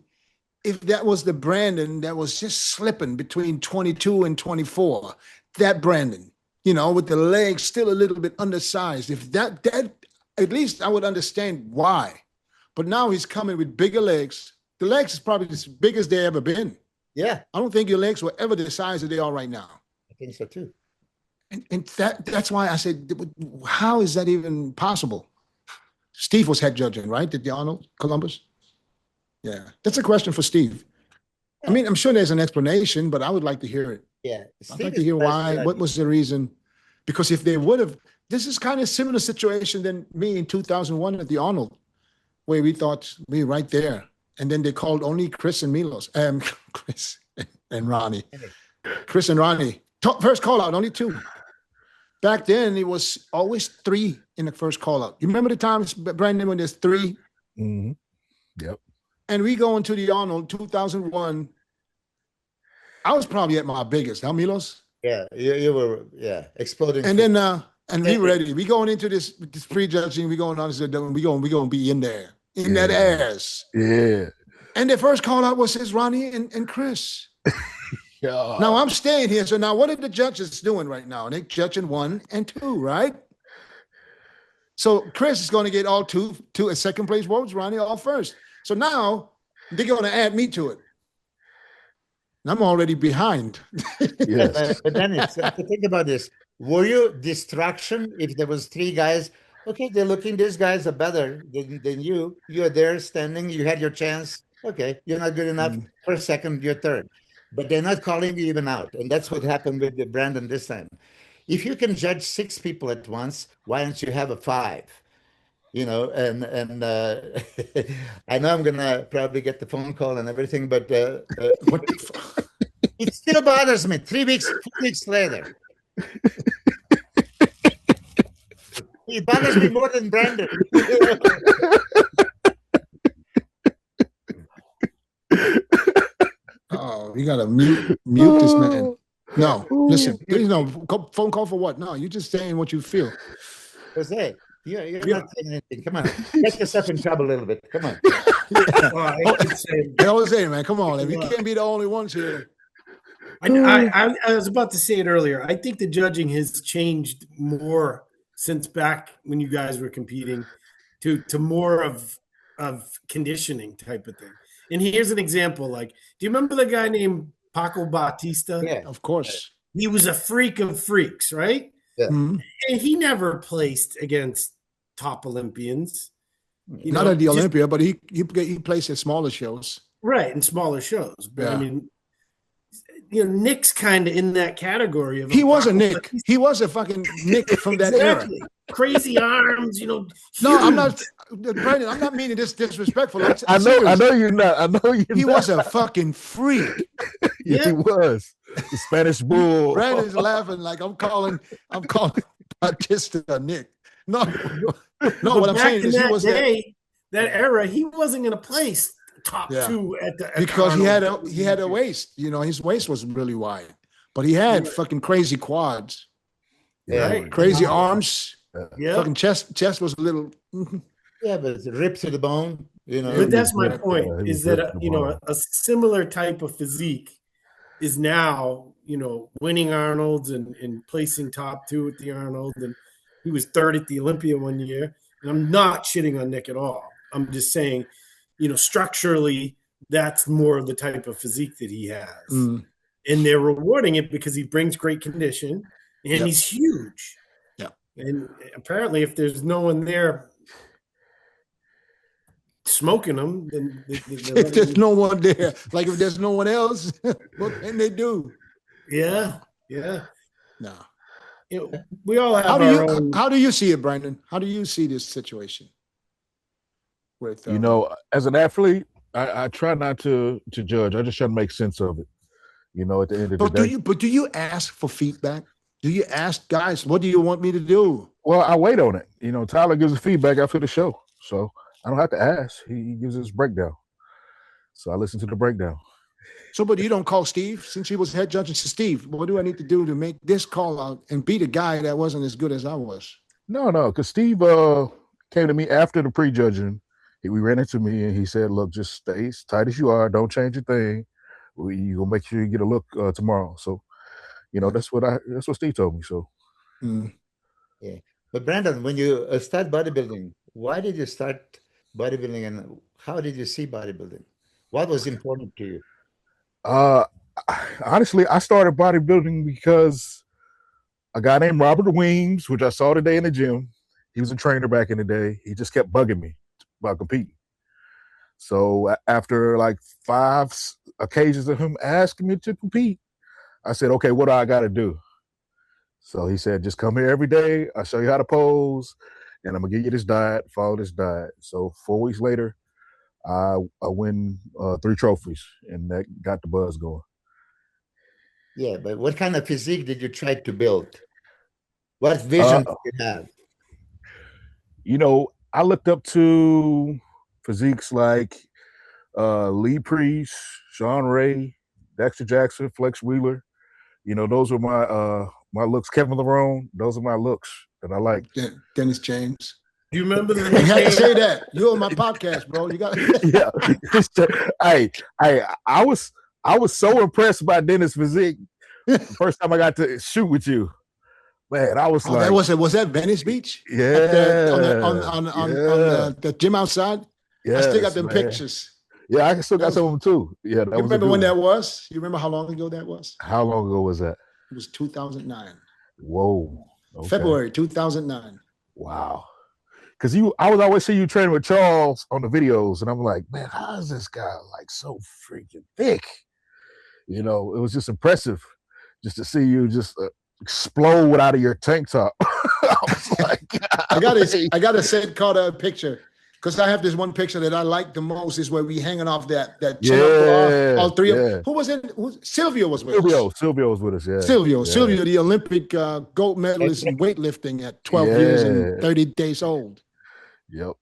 if that was the Brandon that was just slipping between 22 and 24. That Brandon, with the legs still a little bit undersized. If that at least I would understand why. But now he's coming with bigger legs. The legs is probably as big as they ever been. yeah, I don't think your legs were ever the size that they are right now. I think so too. And that's why I said, how is that even possible? Steve was head judging, right? Did the Arnold Columbus? Yeah, that's a question for Steve. I mean, I'm sure there's an explanation, but I would like to hear it. Yeah, I'd like to hear why. What was the reason? Because if they would have, this is kind of similar situation than me in 2001 at the Arnold, where we thought we were right there, and then they called only Chris and Milos, Chris and Ronnie, Chris and Ronnie. First call out, only 2. Back then, it was always 3 in the first call out. You remember the times, Brandon, when there's 3? Mm-hmm. Yep. And we go into the Arnold 2001. I was probably at my biggest, huh, Milos? Yeah, you were, exploding. And then, and we ready. We going into this prejudging. We going on. We going to be in there, in that ass. Yeah. And the first call out was Ronnie and Chris. Yeah. Now I'm staying here. So now what are the judges doing right now? They're judging 1 and 2, right? So Chris is going to get all two at second place votes, Ronnie all first. So now they're going to add me to it. And I'm already behind. Yes. But then think about this. Were you distraction if there was 3 guys? Okay, they're looking, these guys are better than you. You're there standing, you had your chance. Okay, you're not good enough. First, second, you're third. But they're not calling you even out. And that's what happened with the Brandon this time. If you can judge 6 people at once, why don't you have a 5? And I know I'm gonna probably get the phone call and everything, but What the fuck? it still bothers me 4 weeks later. It bothers me more than Brandon. Oh, you gotta mute this man. No, listen. Phone call for what? No, you're just saying what you feel. Jose, You're not saying anything. Come on. Get yourself in trouble a little bit. Come on. Well, I could say, I always say, man, come on, we can't be the only ones here. I was about to say it earlier. I think the judging has changed more since back when you guys were competing to more of conditioning type of thing. And here's an example. Like, do you remember the guy named Paco Bautista? Yeah. Of course. He was a freak of freaks, right? Yeah. Mhm. And he never placed against top Olympians. Not at the Olympia, but he placed at smaller shows. Right, in smaller shows. But Yeah. I mean, Nick's kind of in that category of. He was a Nick. He was a fucking Nick from that era. Crazy arms, No, huge. I'm not, Brandon. I'm not meaning this disrespectful. I know you're not. I know you're He not. was a fucking freak. Yeah, he was. The Spanish bull. Brandon's laughing like I'm calling Bautista a Nick. No. What I'm saying is he was that era. He wasn't going to place top two at the because he had a waist. His waist was really wide, but he had fucking crazy quads. Yeah. Right. Crazy arms. Yeah. Fucking chest was a little. Yeah, but it's ripped to the bone. But that's my point. he Is was that a similar type of physique is now winning Arnold's and placing top two at the Arnold, and he was third at the Olympia one year. And I'm not shitting on Nick at all. I'm just saying, structurally, that's more of the type of physique that he has. Mm. And they're rewarding it because he brings great condition and he's huge. Yeah. And apparently if there's no one there smoking them, then If there's no one there, like if there's no one else, what can they do? Yeah. No. We all have How do you see it, Brandon? How do you see this situation? With as an athlete, I try not to judge. I just try to make sense of it. At the end of the day. Do you ask for feedback? Do you ask guys, what do you want me to do? Well, I wait on it. Tyler gives the feedback after the show, so I don't have to ask. He gives us breakdown, so I listen to the breakdown. So, but you don't call Steve since he was head judge and say, Steve, what do I need to do to make this call out and beat a guy that wasn't as good as I was? No, because Steve came to me after the pre-judging. He ran into me and he said, "Look, just stay as tight as you are. Don't change a thing. You gonna make sure you get a look tomorrow." So, that's what Steve told me. So, yeah. But Brandon, when you start bodybuilding, why did you start bodybuilding, and how did you see bodybuilding? What was important to you? Honestly, I started bodybuilding because a guy named Robert Weems, which I saw today in the gym, he was a trainer back in the day. He just kept bugging me about competing. So after like 5 occasions of him asking me to compete, I said, okay, what do I got to do? So he said, just come here every day. I'll show you how to pose, and I'm going to give you this diet, follow this diet. So 4 weeks later, I win 3 trophies, and that got the buzz going. Yeah, but what kind of physique did you try to build? What vision did you have? I looked up to physiques like Lee Priest, Sean Ray, Dexter Jackson, Flex Wheeler. Those are my looks. Kevin Larone, those are my looks that I like. Dennis James. Do you remember the You had to say that. You're on my podcast, bro. You got Yeah. I was so impressed by Dennis' physique the first time I got to shoot with you. Man, I was like, was that Venice Beach? Yeah. On the gym outside? Yeah. I still got them pictures. Yeah, I still got some of them too. Yeah. You remember when that was? You remember how long ago that was? How long ago was that? It was 2009. Whoa. Okay. February 2009. Wow. Because I would always see you training with Charles on the videos, and I'm like, man, how is this guy like so freaking thick? It was just impressive just to see you just explode out of your tank top. I was like, I got a set called a picture because I have this one picture that I like the most is where we hanging off that chin up, all three of them. Who was in? Silvio was with us. Silvio was with us, yeah. Silvio, the Olympic gold medalist in weightlifting at 12 years and 30 days old. Yep.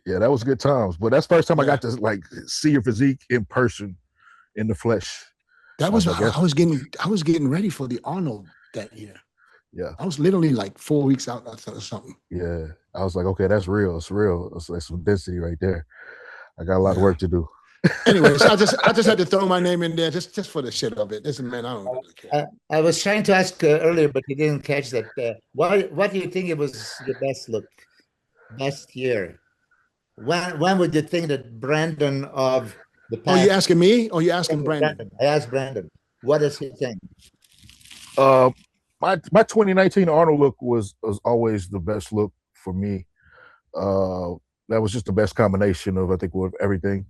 Yeah, that was good times. But that's the first time I got to like see your physique in person, in the flesh. That was I was getting ready for the Arnold that year. Yeah. I was literally like 4 weeks out or something. Yeah. I was like, okay, that's real. It's real. It's like some density right there. I got a lot of Yeah. work to do. Anyways, I just had to throw my name in there just for the shit of it. Listen, man, I don't really care. I was trying to ask earlier, but you didn't catch that. What do you think it was your best look, best year? When would you think that Brandon of the Oh, you past? asking me? Or you asking Brandon? I asked Brandon, what does he think? My 2019 Arnold look was always the best look for me. That was just the best combination of, I think, with everything.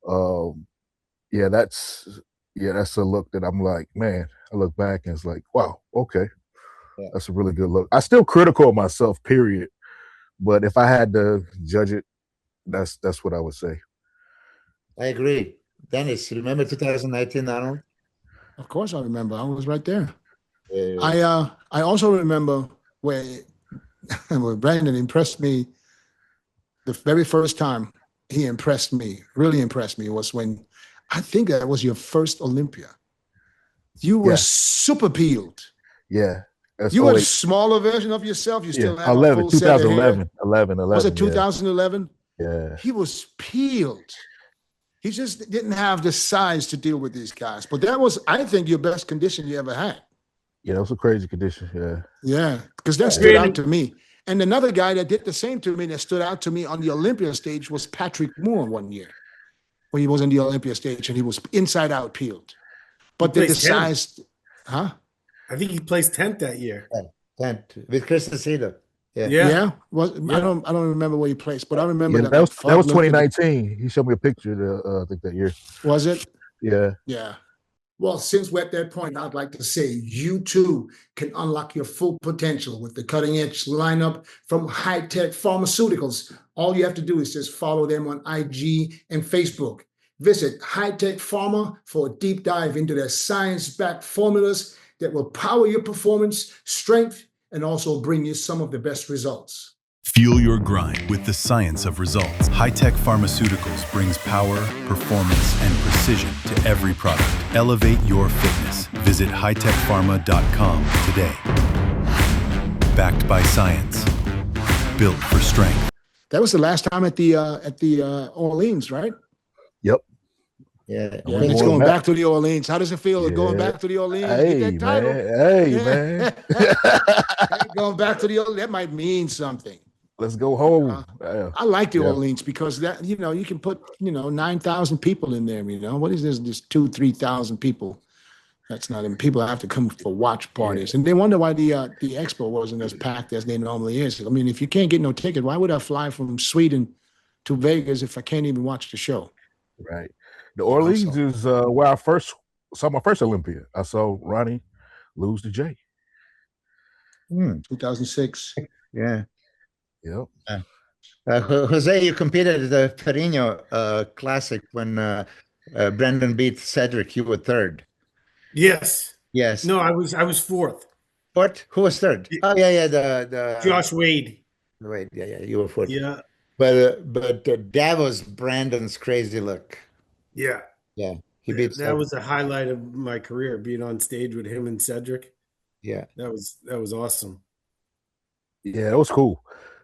Yeah, that's a look that I'm like, man, I look back and it's like, wow, okay. Yeah. That's a really good look. I still critical of myself, period. But if I had to judge it, that's what I would say. I agree. Dennis, you remember 2019 Arnold? Of course I remember. I was right there. Uh, I also remember where Brandon impressed me. The very first time he impressed me, really impressed me, was when I think that was your first Olympia. You were Yeah. super peeled. Yeah. That's You were a always, smaller version of yourself. You still have a 11, full set of hair. 2011, 11, Was it 11. 2011? Yeah. He was peeled. He just didn't have the size to deal with these guys. But that was, I think, your best condition you ever had. Yeah, that was a crazy condition. Yeah. Yeah, because that stood out to me. And another guy that did the same to me, that stood out to me on the Olympia stage, was Patrick Moore one year, when he was on the Olympia stage and he was inside out peeled. But the size, huh? I think he placed 10th that year. 10th with Chris Aceto. Yeah. Yeah. I don't remember where he placed, but I remember that was 2019. He showed me a picture, I think, that year. Was it? Yeah. Yeah. Well, since we're at that point, I'd like to say you too can unlock your full potential with the cutting edge lineup from High Tech Pharmaceuticals. All you have to do is just follow them on IG and Facebook. Visit High Tech Pharma for a deep dive into their science-backed formulas that will power your performance, strength, and also bring you some of the best results. Fuel your grind with the science of results. High-Tech Pharmaceuticals brings power, performance, and precision to every product. Elevate your fitness. Visit hightechpharma.com today. Backed by science. Built for strength. That was the last time at the Orleans, right? Yep. Yeah. It's going back to the Orleans. How does it feel going back to the Orleans? Hey, get that title? Man. Going back to the Orleans, that might mean something. Let's go home. I like the Orleans because that, you can put, 9,000 people in there, What is this? Just 2,000-3,000 people. That's not even, people have to come for watch parties. And they wonder why the expo wasn't as packed as they normally is. I mean, if you can't get no ticket, why would I fly from Sweden to Vegas if I can't even watch the show? Right. The Orleans is where I first saw my first Olympia. I saw Ronnie lose to Jay. 2006. Yeah. Yep. Jose, you competed at the Perino Classic when Brandon beat Cedric. You were third. Yes. Yes. No, I was fourth. Fourth? Who was third? Oh yeah, the Josh Wade. Wade. Yeah, you were fourth. Yeah. But that was Brandon's crazy look. Yeah. Yeah. He beat that Cedric. was the highlight of my career, being on stage with him and Cedric. Yeah. That was awesome. Yeah, that was cool.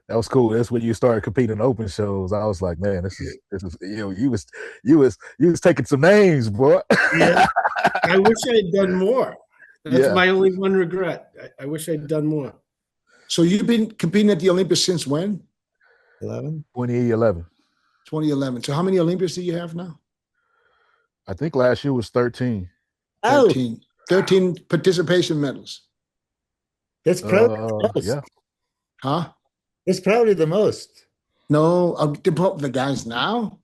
That's when you started competing in open shows. I was like, man, this is you was taking some names, boy. Yeah. I wish I had done more. That's my only one regret. I wish I'd done more. So you've been competing at the Olympics since when? 2011. 2011. So how many Olympics do you have now? I think last year was 13. 13. 13 participation medals. That's probably the most. Yeah. Huh? It's probably the most. No, the guys now?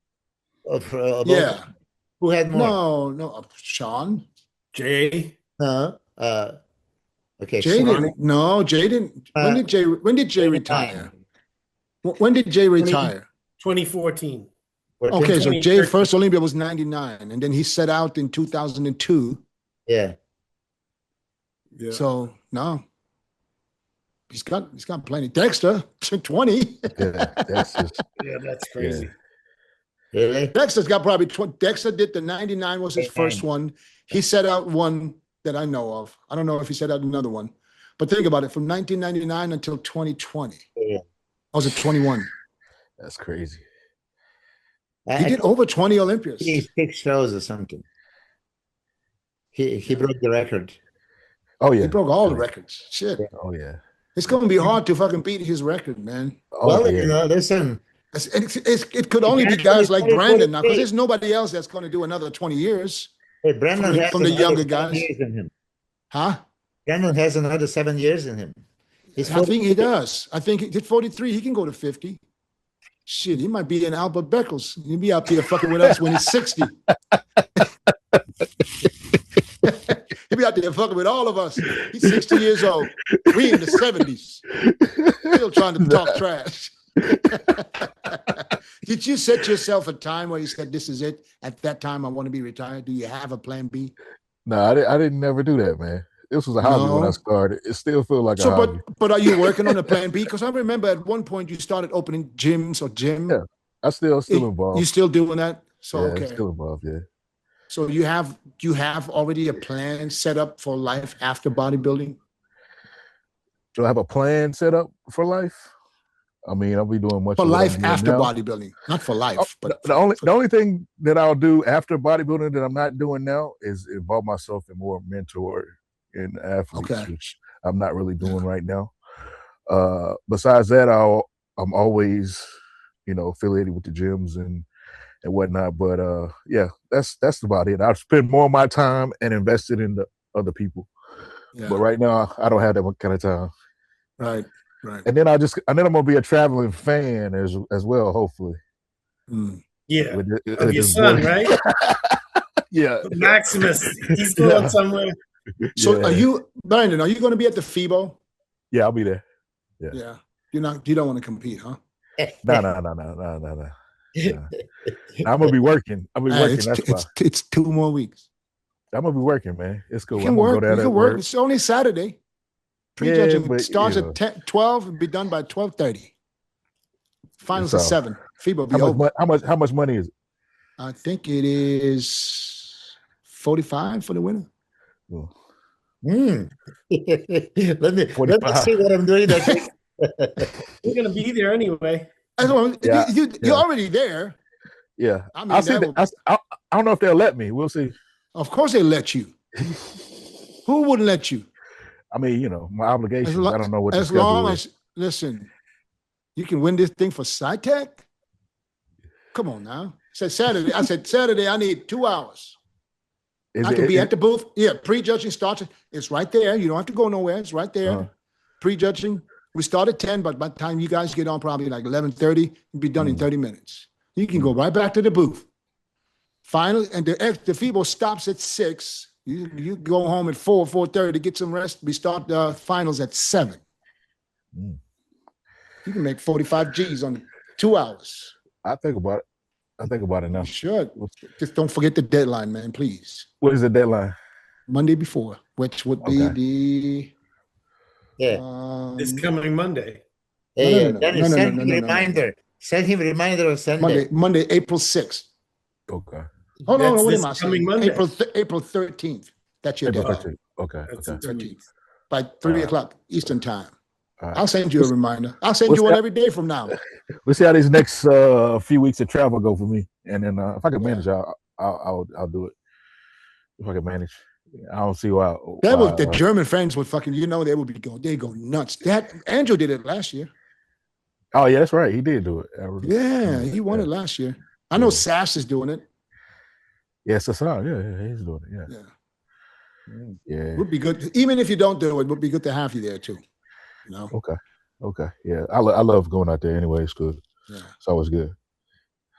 Yeah. Who had more? No. Sean? Jay? No. Okay. Jay didn't. No, Jay didn't. When did Jay retire? When did Jay retire? 2014. Okay, so Jay's first Olympia was 99, and then he set out in 2002. Yeah. So no. He's got plenty. Dexter, 20. That's crazy. Yeah. Really? Dexter's got probably 20. Dexter did the 99 was his first one. He set out one that I know of. I don't know if he set out another one. But think about it, from 1999 until 2020. Yeah. I was at 21. That's crazy. He did over 20 Olympias. 6 shows or something. He broke the record. Oh yeah, He broke all the records. Shit. Oh yeah. It's going to be hard to fucking beat his record, man. Oh, Well, yeah. listen. It could only be guys like Brandon now, because there's nobody else that's going to do another 20 years. Hey, Brandon has from the younger 7 guys. years in him. Huh? Brandon has another 7 years in him. I think he does. I think he did 43. He can go to 50. Shit, he might be in Albert Beckles. He'll be out there fucking with us when he's 60. He'll be out there fucking with all of us. He's 60 years old. We in the 70s. Still trying to talk trash. Did you set yourself a time where you said, this is it? At that time, I want to be retired. Do you have a plan B? No, I didn't never do that, man. This was a hobby when I started. It still feels like a hobby. But are you working on a plan B? Because I remember at one point you started opening gyms or gym. Yeah, I still involved. You still doing that? So yeah, okay. Still involved, yeah. So you have already a plan set up for life after bodybuilding? Do I have a plan set up for life? I mean, I'll be doing much for life after now. bodybuilding, not for life. But the only thing that I'll do after bodybuilding that I'm not doing now is involve myself in more mentor and athletes, which I'm not really doing right now. Besides that, I'm always, affiliated with the gyms and whatnot. But yeah, that's about it. I've spent more of my time and invested in the other people. Yeah. But right now, I don't have that kind of time. Right. And then I'm gonna be a traveling fan as well, hopefully. Yeah, of your son, right? Yeah, Maximus, he's going somewhere. So, Brandon? Are you going to be at the FIBO? Yeah, I'll be there. Yeah. You don't want to compete, huh? No. I'm gonna be working. It's 2 more weeks. I'm gonna be working, man. It's cool. You can work. You can work. It's only Saturday. Prejudging starts at 12 and be done by 12:30. Finals at 7. FIBO be over. How much money is it? I think it is 45 for the winner. Oh. let me see what I'm doing. You're gonna be there anyway. You're already there. Yeah, I mean, I don't know if they'll let me. We'll see. Of course they let you. Who wouldn't let you? I mean, my obligations. I don't know what. As long as listen, you can win this thing for SciTech. Come on now. I said Saturday. I need 2 hours. I can be at the booth. Yeah, prejudging starts. It's right there. You don't have to go nowhere. It's right there. Prejudging. We start at 10, but by the time you guys get on, probably like 11:30, you'll be done in 30 minutes. You can go right back to the booth. Final, and the FIBO stops at 6. You go home at 4:30, get some rest. We start the finals at 7. You can make 45 G's on 2 hours. I think about it now. You should. Just don't forget the deadline, man, please. What is the deadline? Monday before, which would be this coming Monday. Hey, send him a reminder. Send him a reminder on Sunday. Monday, April 6th. Okay. Oh no, what am I saying? Monday. April 13th. That's your deadline. Okay. That's 13th. By 3 o'clock Eastern time. I'll send you a reminder. I'll send you one every day from now. We'll see how these next few weeks of travel go for me, and then if I can manage, I'll do it. If I can manage, I don't see why. The German fans would fucking, they would be going, they go nuts. Andrew did it last year. Oh yeah, that's right. He did do it. Yeah, he won it last year. I know Sass is doing it. Yeah, Sassan. Yeah, he's doing it. Yeah. It would be good. Even if you don't do it would be good to have you there too. Okay. Yeah, I love going out there anyway. It's good. Yeah. It's always good.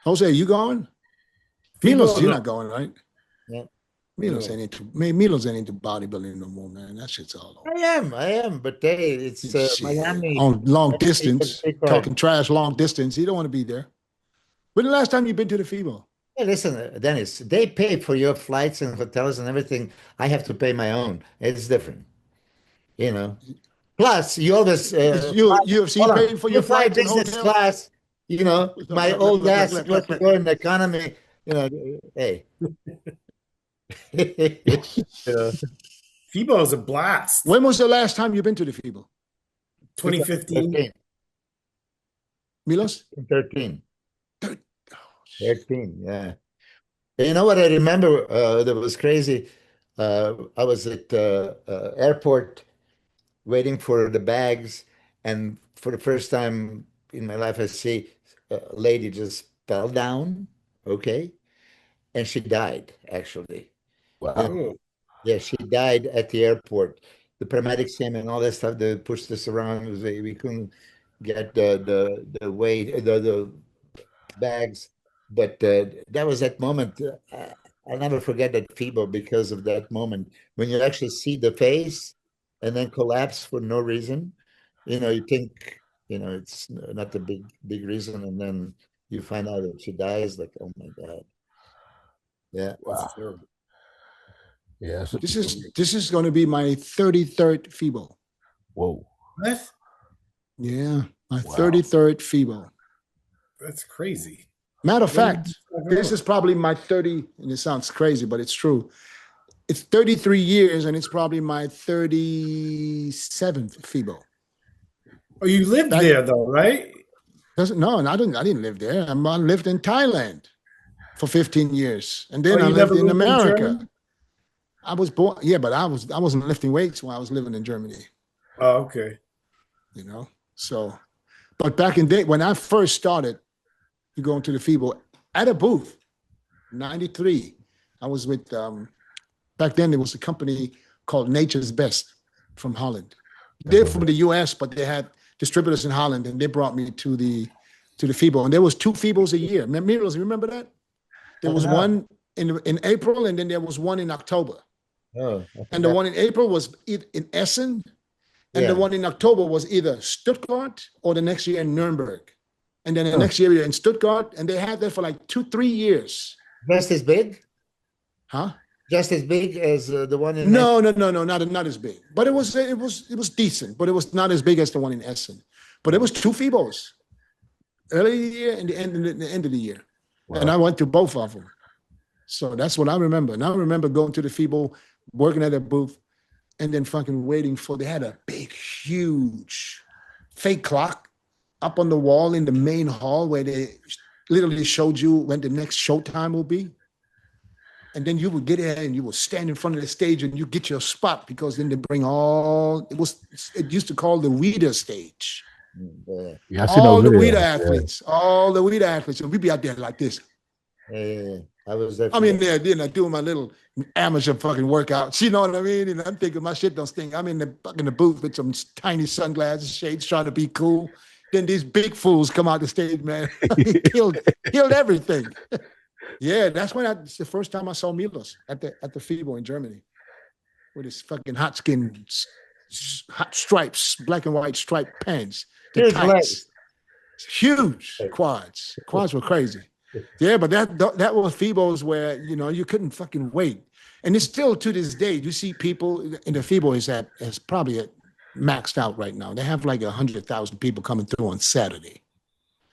Jose, you going? Milos, you're not going, right? Yeah. Milos ain't into bodybuilding no more, man. That shit's all over. I am, but it's Miami. On long distance, talking trash long distance. You don't want to be there. When the last time you been to the FIBO? Hey, listen, Dennis, they pay for your flights and hotels and everything. I have to pay my own. It's different. Plus, you always UFC paying for your flight business class. My old ass was to go in the economy. Hey. FIBO is a blast. When was the last time you've been to the FIBO? 2015. Milos? 13. Oh, shit. 13, yeah. And you know what I remember that was crazy? I was at airport waiting for the bags, and for the first time in my life, I see a lady just fell down, okay, and she died, actually. Wow. Oh, Yeah, she died at the airport. The paramedics came and all that stuff. They pushed us around. We couldn't get the weight, the bags. But that was that moment. I'll never forget that FIBO because of that moment when you actually see the face and then collapse for no reason. You think, it's not a big reason, and then you find out that she dies. Like, oh my God. Yeah. Wow. that's terrible. Yeah. This is going to be my 33rd FIBO. Whoa. What? Yeah, my Wow. 33rd FIBO. That's crazy. Matter of When did fact, you start this out? is probably my 30, and it sounds crazy, but it's true. It's 33 years, and it's probably my 37th FIBO. Oh, you lived Back- there though, right? No, and I didn't live there. I lived in Thailand for 15 years, and then Oh, I you lived never in lived in America. Germany? I was born, yeah, but I wasn't lifting weights when I was living in Germany. Oh, okay. So, but back in day when I first started, you go into the FIBO at a booth, 93. I was with back then there was a company called Nature's Best from Holland. They're from the US, but they had distributors in Holland, and they brought me to the FIBO. And there was 2 FIBOs a year. Milos, you remember that? There was one in April, and then there was one in October. Oh, And the one in April was in Essen, and Yeah. the one in October was either Stuttgart or the next year in Nuremberg. And then the next year in Stuttgart, and they had that for like 2-3 years. Just as big? Huh? Just as big as the one in No, not as big. But it was decent, but it was not as big as the one in Essen. But it was 2 FIBOs, early in the year and the end of the year. Wow. And I went to both of them. So that's what I remember. And I remember going to the FIBO, working at a booth, and then fucking waiting they had a big, huge fake clock up on the wall in the main hall where they literally showed you when the next showtime will be. And then you would get in and you would stand in front of the stage and you get your spot, because then they bring it used to call the weeder stage. Yeah, I seen All those the weeder videos. athletes, and we'd be out there like this. I was there. I'm in there, doing my little amateur fucking workouts. You know what I mean? And I'm thinking my shit don't stink. I'm in the booth with some tiny sunglasses, shades, trying to be cool. Then these big fools come out the stage, man. He killed everything. Yeah, that's it's the first time I saw Milos at the FIBO in Germany, with his fucking hot stripes, black and white striped pants, the Huge tights, legs. huge quads. Quads were crazy. Yeah, but that was FIBOs where you couldn't fucking wait, and it's still to this day. You see people in the FIBO is probably maxed out right now. They have like 100,000 people coming through on Saturday.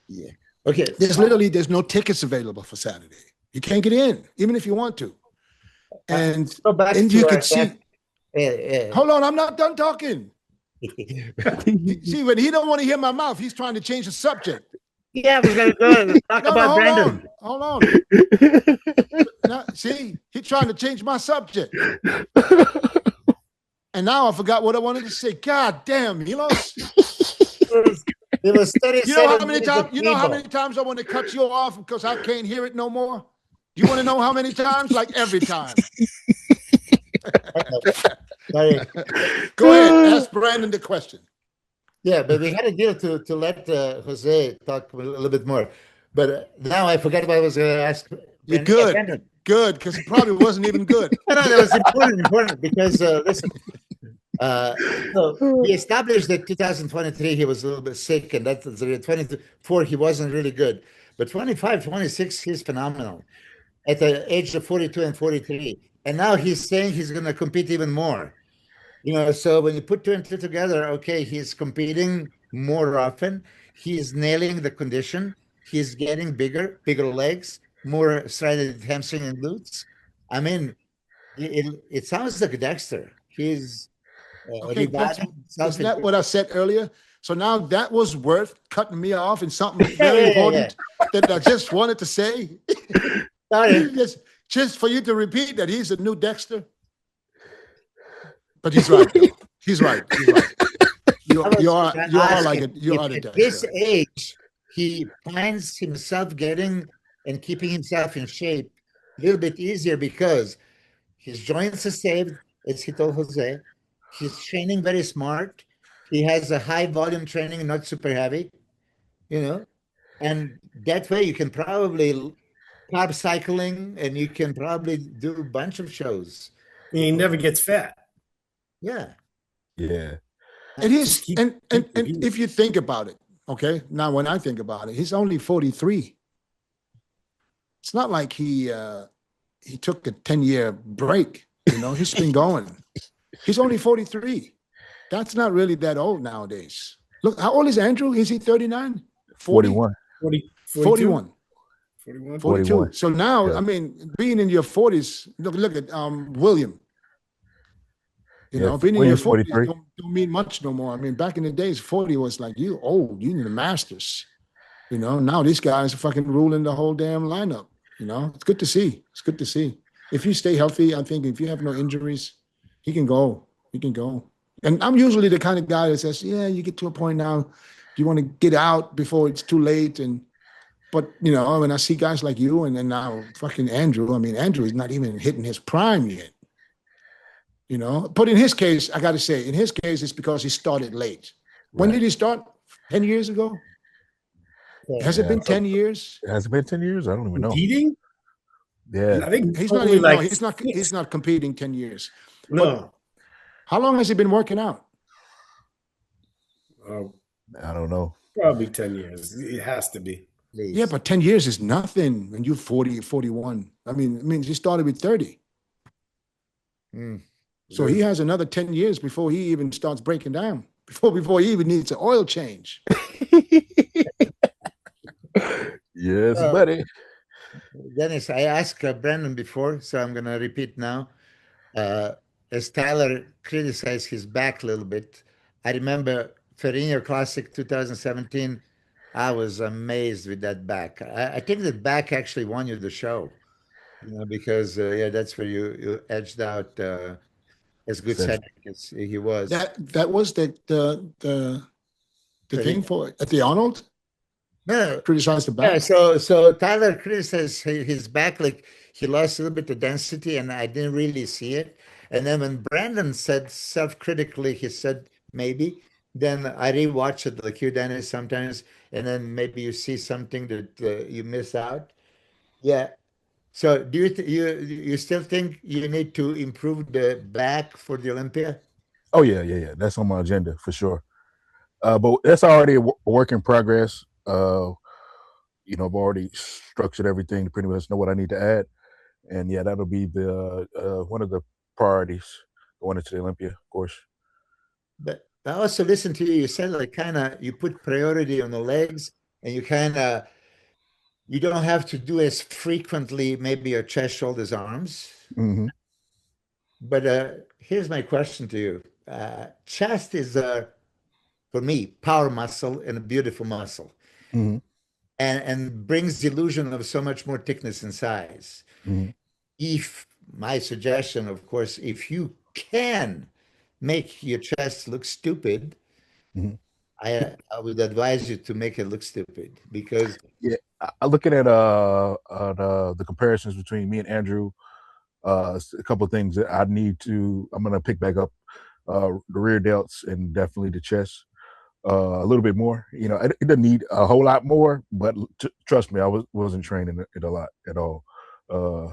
Yeah. Okay. There's no tickets available for Saturday. You can't get in, even if you want to. And you could see. Hold on, I'm not done talking. See, when he don't want to hear my mouth, he's trying to change the subject. Yeah, we're gonna go talk about Brandon. Hold on. Now, see, he's trying to change my subject. And now I forgot what I wanted to say. God damn, Milos. It was 37 You know how many minutes of times? You know how FIBO. many times I want to cut you off because I can't hear it no more? You want to know how many times? Like every time. Sorry. Go ahead, ask Brandon the question. Yeah, but we had a deal to let Jose talk a little bit more. But now I forgot what I was going to ask. You're Brandon. good. Brandon. Good, because it probably wasn't even good. No, that was important because listen. So he established that 2023 he was a little bit sick, and that 24 he wasn't really good. But 25, 26 he's phenomenal at the age of 42 and 43. And now he's saying he's going to compete even more. So when you put 2 and 2 together, okay, he's competing more often. He's nailing the condition. He's getting bigger legs, more striated hamstring and glutes. I mean, it sounds like Dexter. He's Okay, reviving himself isn't that into. what I said earlier? So now that was worth cutting me off in something Yeah, very yeah, yeah, yeah. important that I just wanted to say. Sorry. just for you to repeat that he's a new Dexter. But he's right, though. He's right. He's right. I You was are gonna you are ask like if, a you are the at his Dexter. age he finds himself getting and keeping himself in shape a little bit easier because his joints are saved, as he told Jose. He's training very smart. He has a high volume training, not super heavy, you know, and that way you can probably carb cycling and you can probably do a bunch of shows. He never gets fat. Yeah. Yeah. And Just he's keep and repeating. if you think about it, okay, now when I think about it, he's only 43. It's not like he took a 10-year break. He's been going. He's only 43. That's not really that old nowadays. Look, how old is Andrew? Is he 39? 40? 41. 40, 42? 41. 41? 42. So now, Yeah. I mean, being in your 40s, look at William. Yeah. Being in your William's 40s 43. don't mean much no more. I mean, back in the days, 40 was like you old, you need the masters. Now these guys are fucking ruling the whole damn lineup. It's good to see. It's good to see. If you stay healthy, I think if you have no injuries, he can go. He can go. And I'm usually the kind of guy that says, yeah, you get to a point now, you want to get out before it's too late. But when I see guys like you and then now fucking Andrew, I mean, Andrew is not even hitting his prime yet. But in his case, I got to say, in his case, it's because he started late. When Right. did he start? 10 years ago? Has it Yeah. been 10 years? It has it been 10 years? I don't even know. Competing? Yeah. I think He's not only even, no, like he's not competing 10 years. No. How long has he been working out? I don't know. Probably 10 years. It has to be. Please. Yeah, but 10 years is nothing when you're 40, 41. I mean, he started with 30. Mm. So he has another 10 years before he even starts breaking down, before he even needs an oil change. Yes, buddy. Dennis, I asked Brandon before, so I'm going to repeat now. As Tyler criticized his back a little bit, I remember Ferrigno Classic 2017. I was amazed with that back. I think that back actually won you the show, because yeah, that's where you edged out as good Says- Cedric as he was. That was the thing Ferrigno. for at the Arnold. No, Criticized the yeah, back. so Tyler criticized his back, like he lost a little bit of density, and I didn't really see it. And then when Brandon said self-critically, he said maybe. Then I rewatch it like you, Dennis, sometimes, and then maybe you see something that you miss out. Yeah. So do you still think you need to improve the back for the Olympia? Oh yeah. That's on my agenda for sure. But that's already a work in progress. I've already structured everything to pretty much know what I need to add, and yeah, that'll be the one of the priorities going into the Olympia, of course. But I also listened to you. You said like kind of you put priority on the legs, and you don't have to do as frequently maybe your chest, shoulders, arms. Mm-hmm. But here's my question to you. Chest is for me power muscle and a beautiful muscle, Mm-hmm. and brings the illusion of so much more thickness and size. Mm-hmm. If my suggestion, of course, if you can make your chest look stupid, Mhm. I would advise you to make it look stupid because Yeah, I looking at the comparisons between me and Andrew. A couple of things that I'm gonna pick back up the rear delts and definitely the chest a little bit more. It doesn't need a whole lot more, but trust me, I wasn't training it a lot at all uh,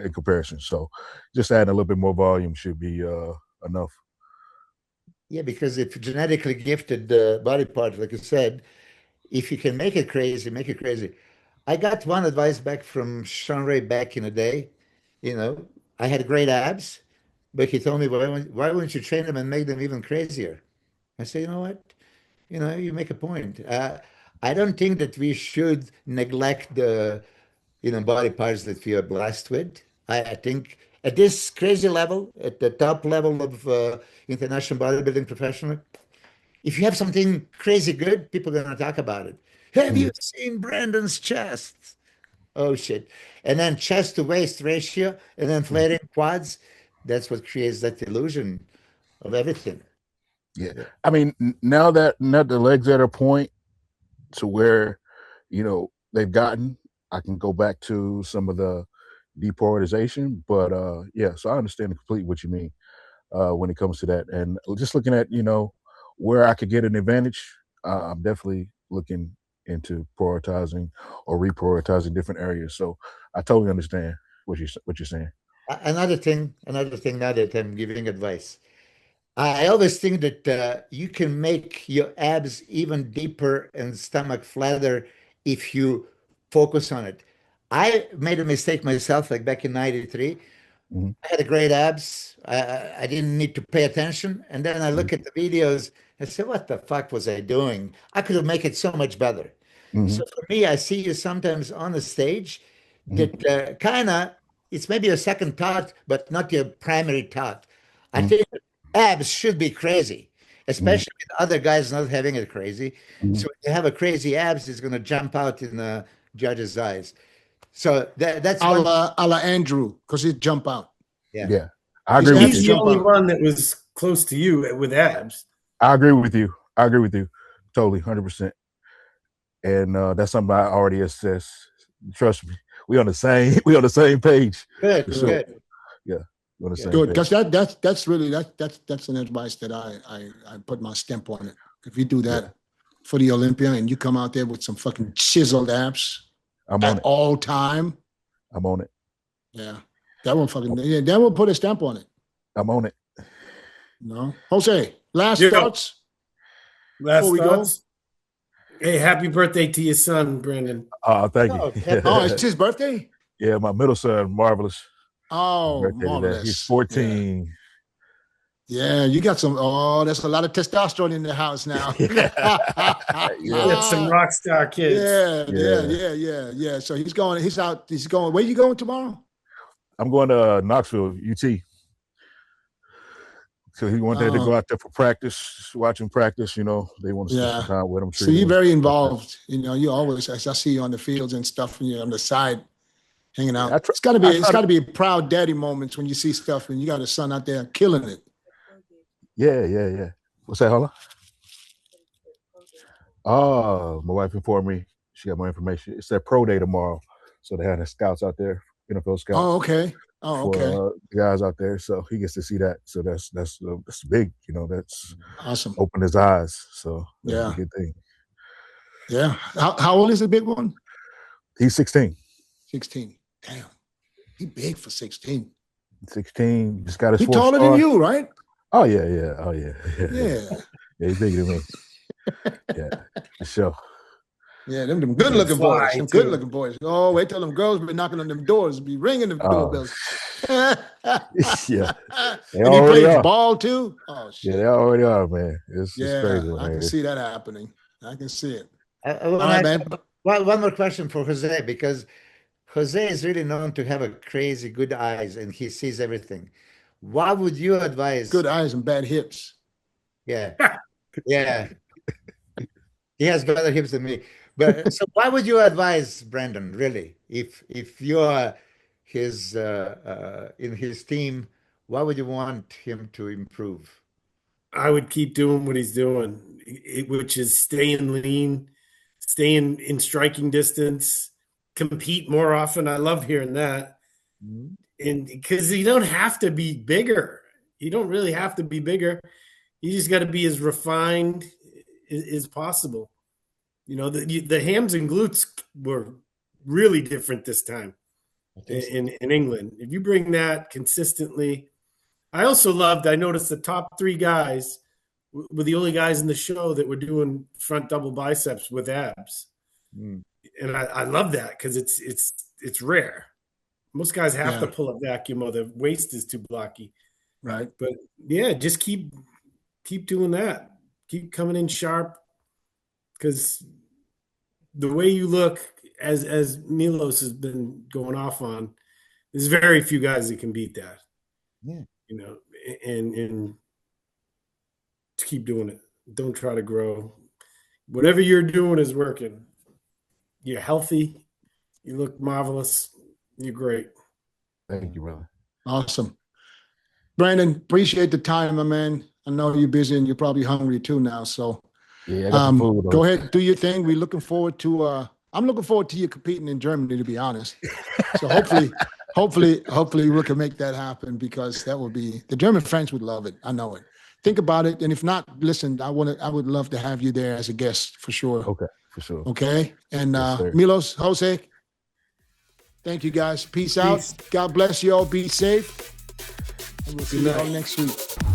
in comparison. So just adding a little bit more volume should be enough. yeah, because if genetically gifted body part, like you said, if you can make it crazy, make it crazy. I got one advice back from Sean Ray back in the day. You know, I had great abs, but he told me, why wouldn't you train them and make them even crazier? I said, you know what? You make a point. I don't think that we should neglect the, body parts that we are blessed with. I think at this crazy level, at the top level of international bodybuilding professional, if you have something crazy good, people are going to talk about it. Have Mhm. you seen Brandon's chest? Oh shit. And then chest to waist ratio and then flaring quads. That's what creates that illusion of everything. Yeah. Yeah. I mean, now the legs at a point to where, they've gotten, I can go back to some of the deprioritization. But yeah, so I understand completely what you mean when it comes to that. And just looking at, where I could get an advantage, I'm definitely looking into prioritizing or reprioritizing different areas. So I totally understand what you're saying. Another thing now that I'm giving advice. I always think that you can make your abs even deeper and stomach flatter if you focus on it. I made a mistake myself, like back in '93. Hmm. I had a great abs. I didn't need to pay attention. And then I look at the videos and say, what the fuck was I doing? I could have made it so much better. Hmm. So for me, I see you sometimes on the stage Hmm. that kind of, it's maybe a second thought, but not your primary thought. I Hmm. think abs should be crazy, Hmm. especially with other guys not having it crazy. Hmm. So if you have a crazy abs, it's going to jump out in the judge's eyes. So that's A one, la Andrew, because he'd jump out. yeah. Yeah, I His agree with abs He's you. the jump only out. one that was close to you with abs. I agree with you. I agree with you. Totally, 100%. And that's something I already assess. Trust me, we on the same we on the same page Good, for sure. Good. good. Yeah, we're on the Yeah. same Good, page. because that's really that's an advice that I put my stamp on it. If you do Yeah, that for the Olympia and you come out there with some fucking chiseled abs I'm on at it. all time, I'm on it. yeah, that will put a stamp on it. I'm on it. Jose, last Yo, thoughts before last we go. thoughts. Hey, happy birthday to your son, Brandon. Thank Oh, you. Oh, it's his birthday. Yeah, my middle son, Marvelous, his Oh, birthday today. He's marvelous. Yeah. 14. Yeah, you got some. Oh, there's a lot of testosterone in the house now. You Yeah, got some rock star kids. Yeah. So he's going. He's out. He's going. Where you going tomorrow? I'm going to Knoxville, UT. So he wanted to go out there for practice, watch him practice. They want to spend some Yeah. time with him. So treat you're him. very involved. You always. As I see you on the fields and stuff, and you're on the side hanging Yeah, out. It's got to be. It's got to be proud daddy moments when you see stuff and you got a son out there killing it. Yeah. What's that, Holla? Oh, my wife informed me. She got my information. It's their pro day tomorrow. So they had the scouts out there, NFL scouts. Oh, okay. For the guys out there. So he gets to see that. So that's big. That's Awesome. opened his eyes. So that's Yeah. a good thing. Yeah. How old is the big one? He's 16. 16. Damn. He big for 16. 16. Just got his He fourth taller star. than you, right? Oh, yeah. Oh, yeah. Yeah. Yeah, he's bigger than me. Yeah, for sure. Yeah, them good-looking boys. Them too. good-looking boys. Oh, wait till them girls be knocking on them doors, be ringing them doorbells. Yeah. They And he already plays are. ball too? Oh, shit. Yeah, they already are, man. It's crazy. I can see that happening. I can see it. I All want to right, ask man. one more question for Jose, because Jose is really known to have a crazy good eyes and he sees everything. What would you advise? Good eyes and bad hips. Yeah, yeah. He has better hips than me. But so why would you advise Brandon, really? If you're his in his team, why would you want him to improve? I would keep doing what he's doing, which is staying lean, staying in striking distance, compete more often. I love hearing that. Mhm. And because you don't have to be bigger. You don't really have to be bigger. You just got to be as refined as possible. The hams and glutes were really different this time I think so. in England. If you bring that consistently, I noticed the top three guys were the only guys in the show that were doing front double biceps with abs. Mm. And I love that because it's rare. Most guys have to pull a vacuum or the waist is too blocky. Right. But yeah, just keep doing that. Keep coming in sharp, because the way you look, as Milos has been going off on, There's very few guys that can beat that. Yeah. You know, and to keep doing it. Don't try to grow. Whatever you're doing is working. You're healthy. You look marvelous. You're great. Thank you, brother. Awesome. Brandon, appreciate the time, my man. I know you're busy and you're probably hungry too now. So Yeah, I got some food. go ahead, do your thing. We're looking forward to I'm looking forward to you competing in Germany, to be honest. So hopefully we can make that happen, because that would be, the German fans would love it. I know it. Think about it. And if not, listen, I would love to have you there as a guest for sure. Okay, for sure. Okay. And Yes, sir. Milos, Jose, thank you guys. Peace out. God bless you all. Be safe. And we'll see you all next week.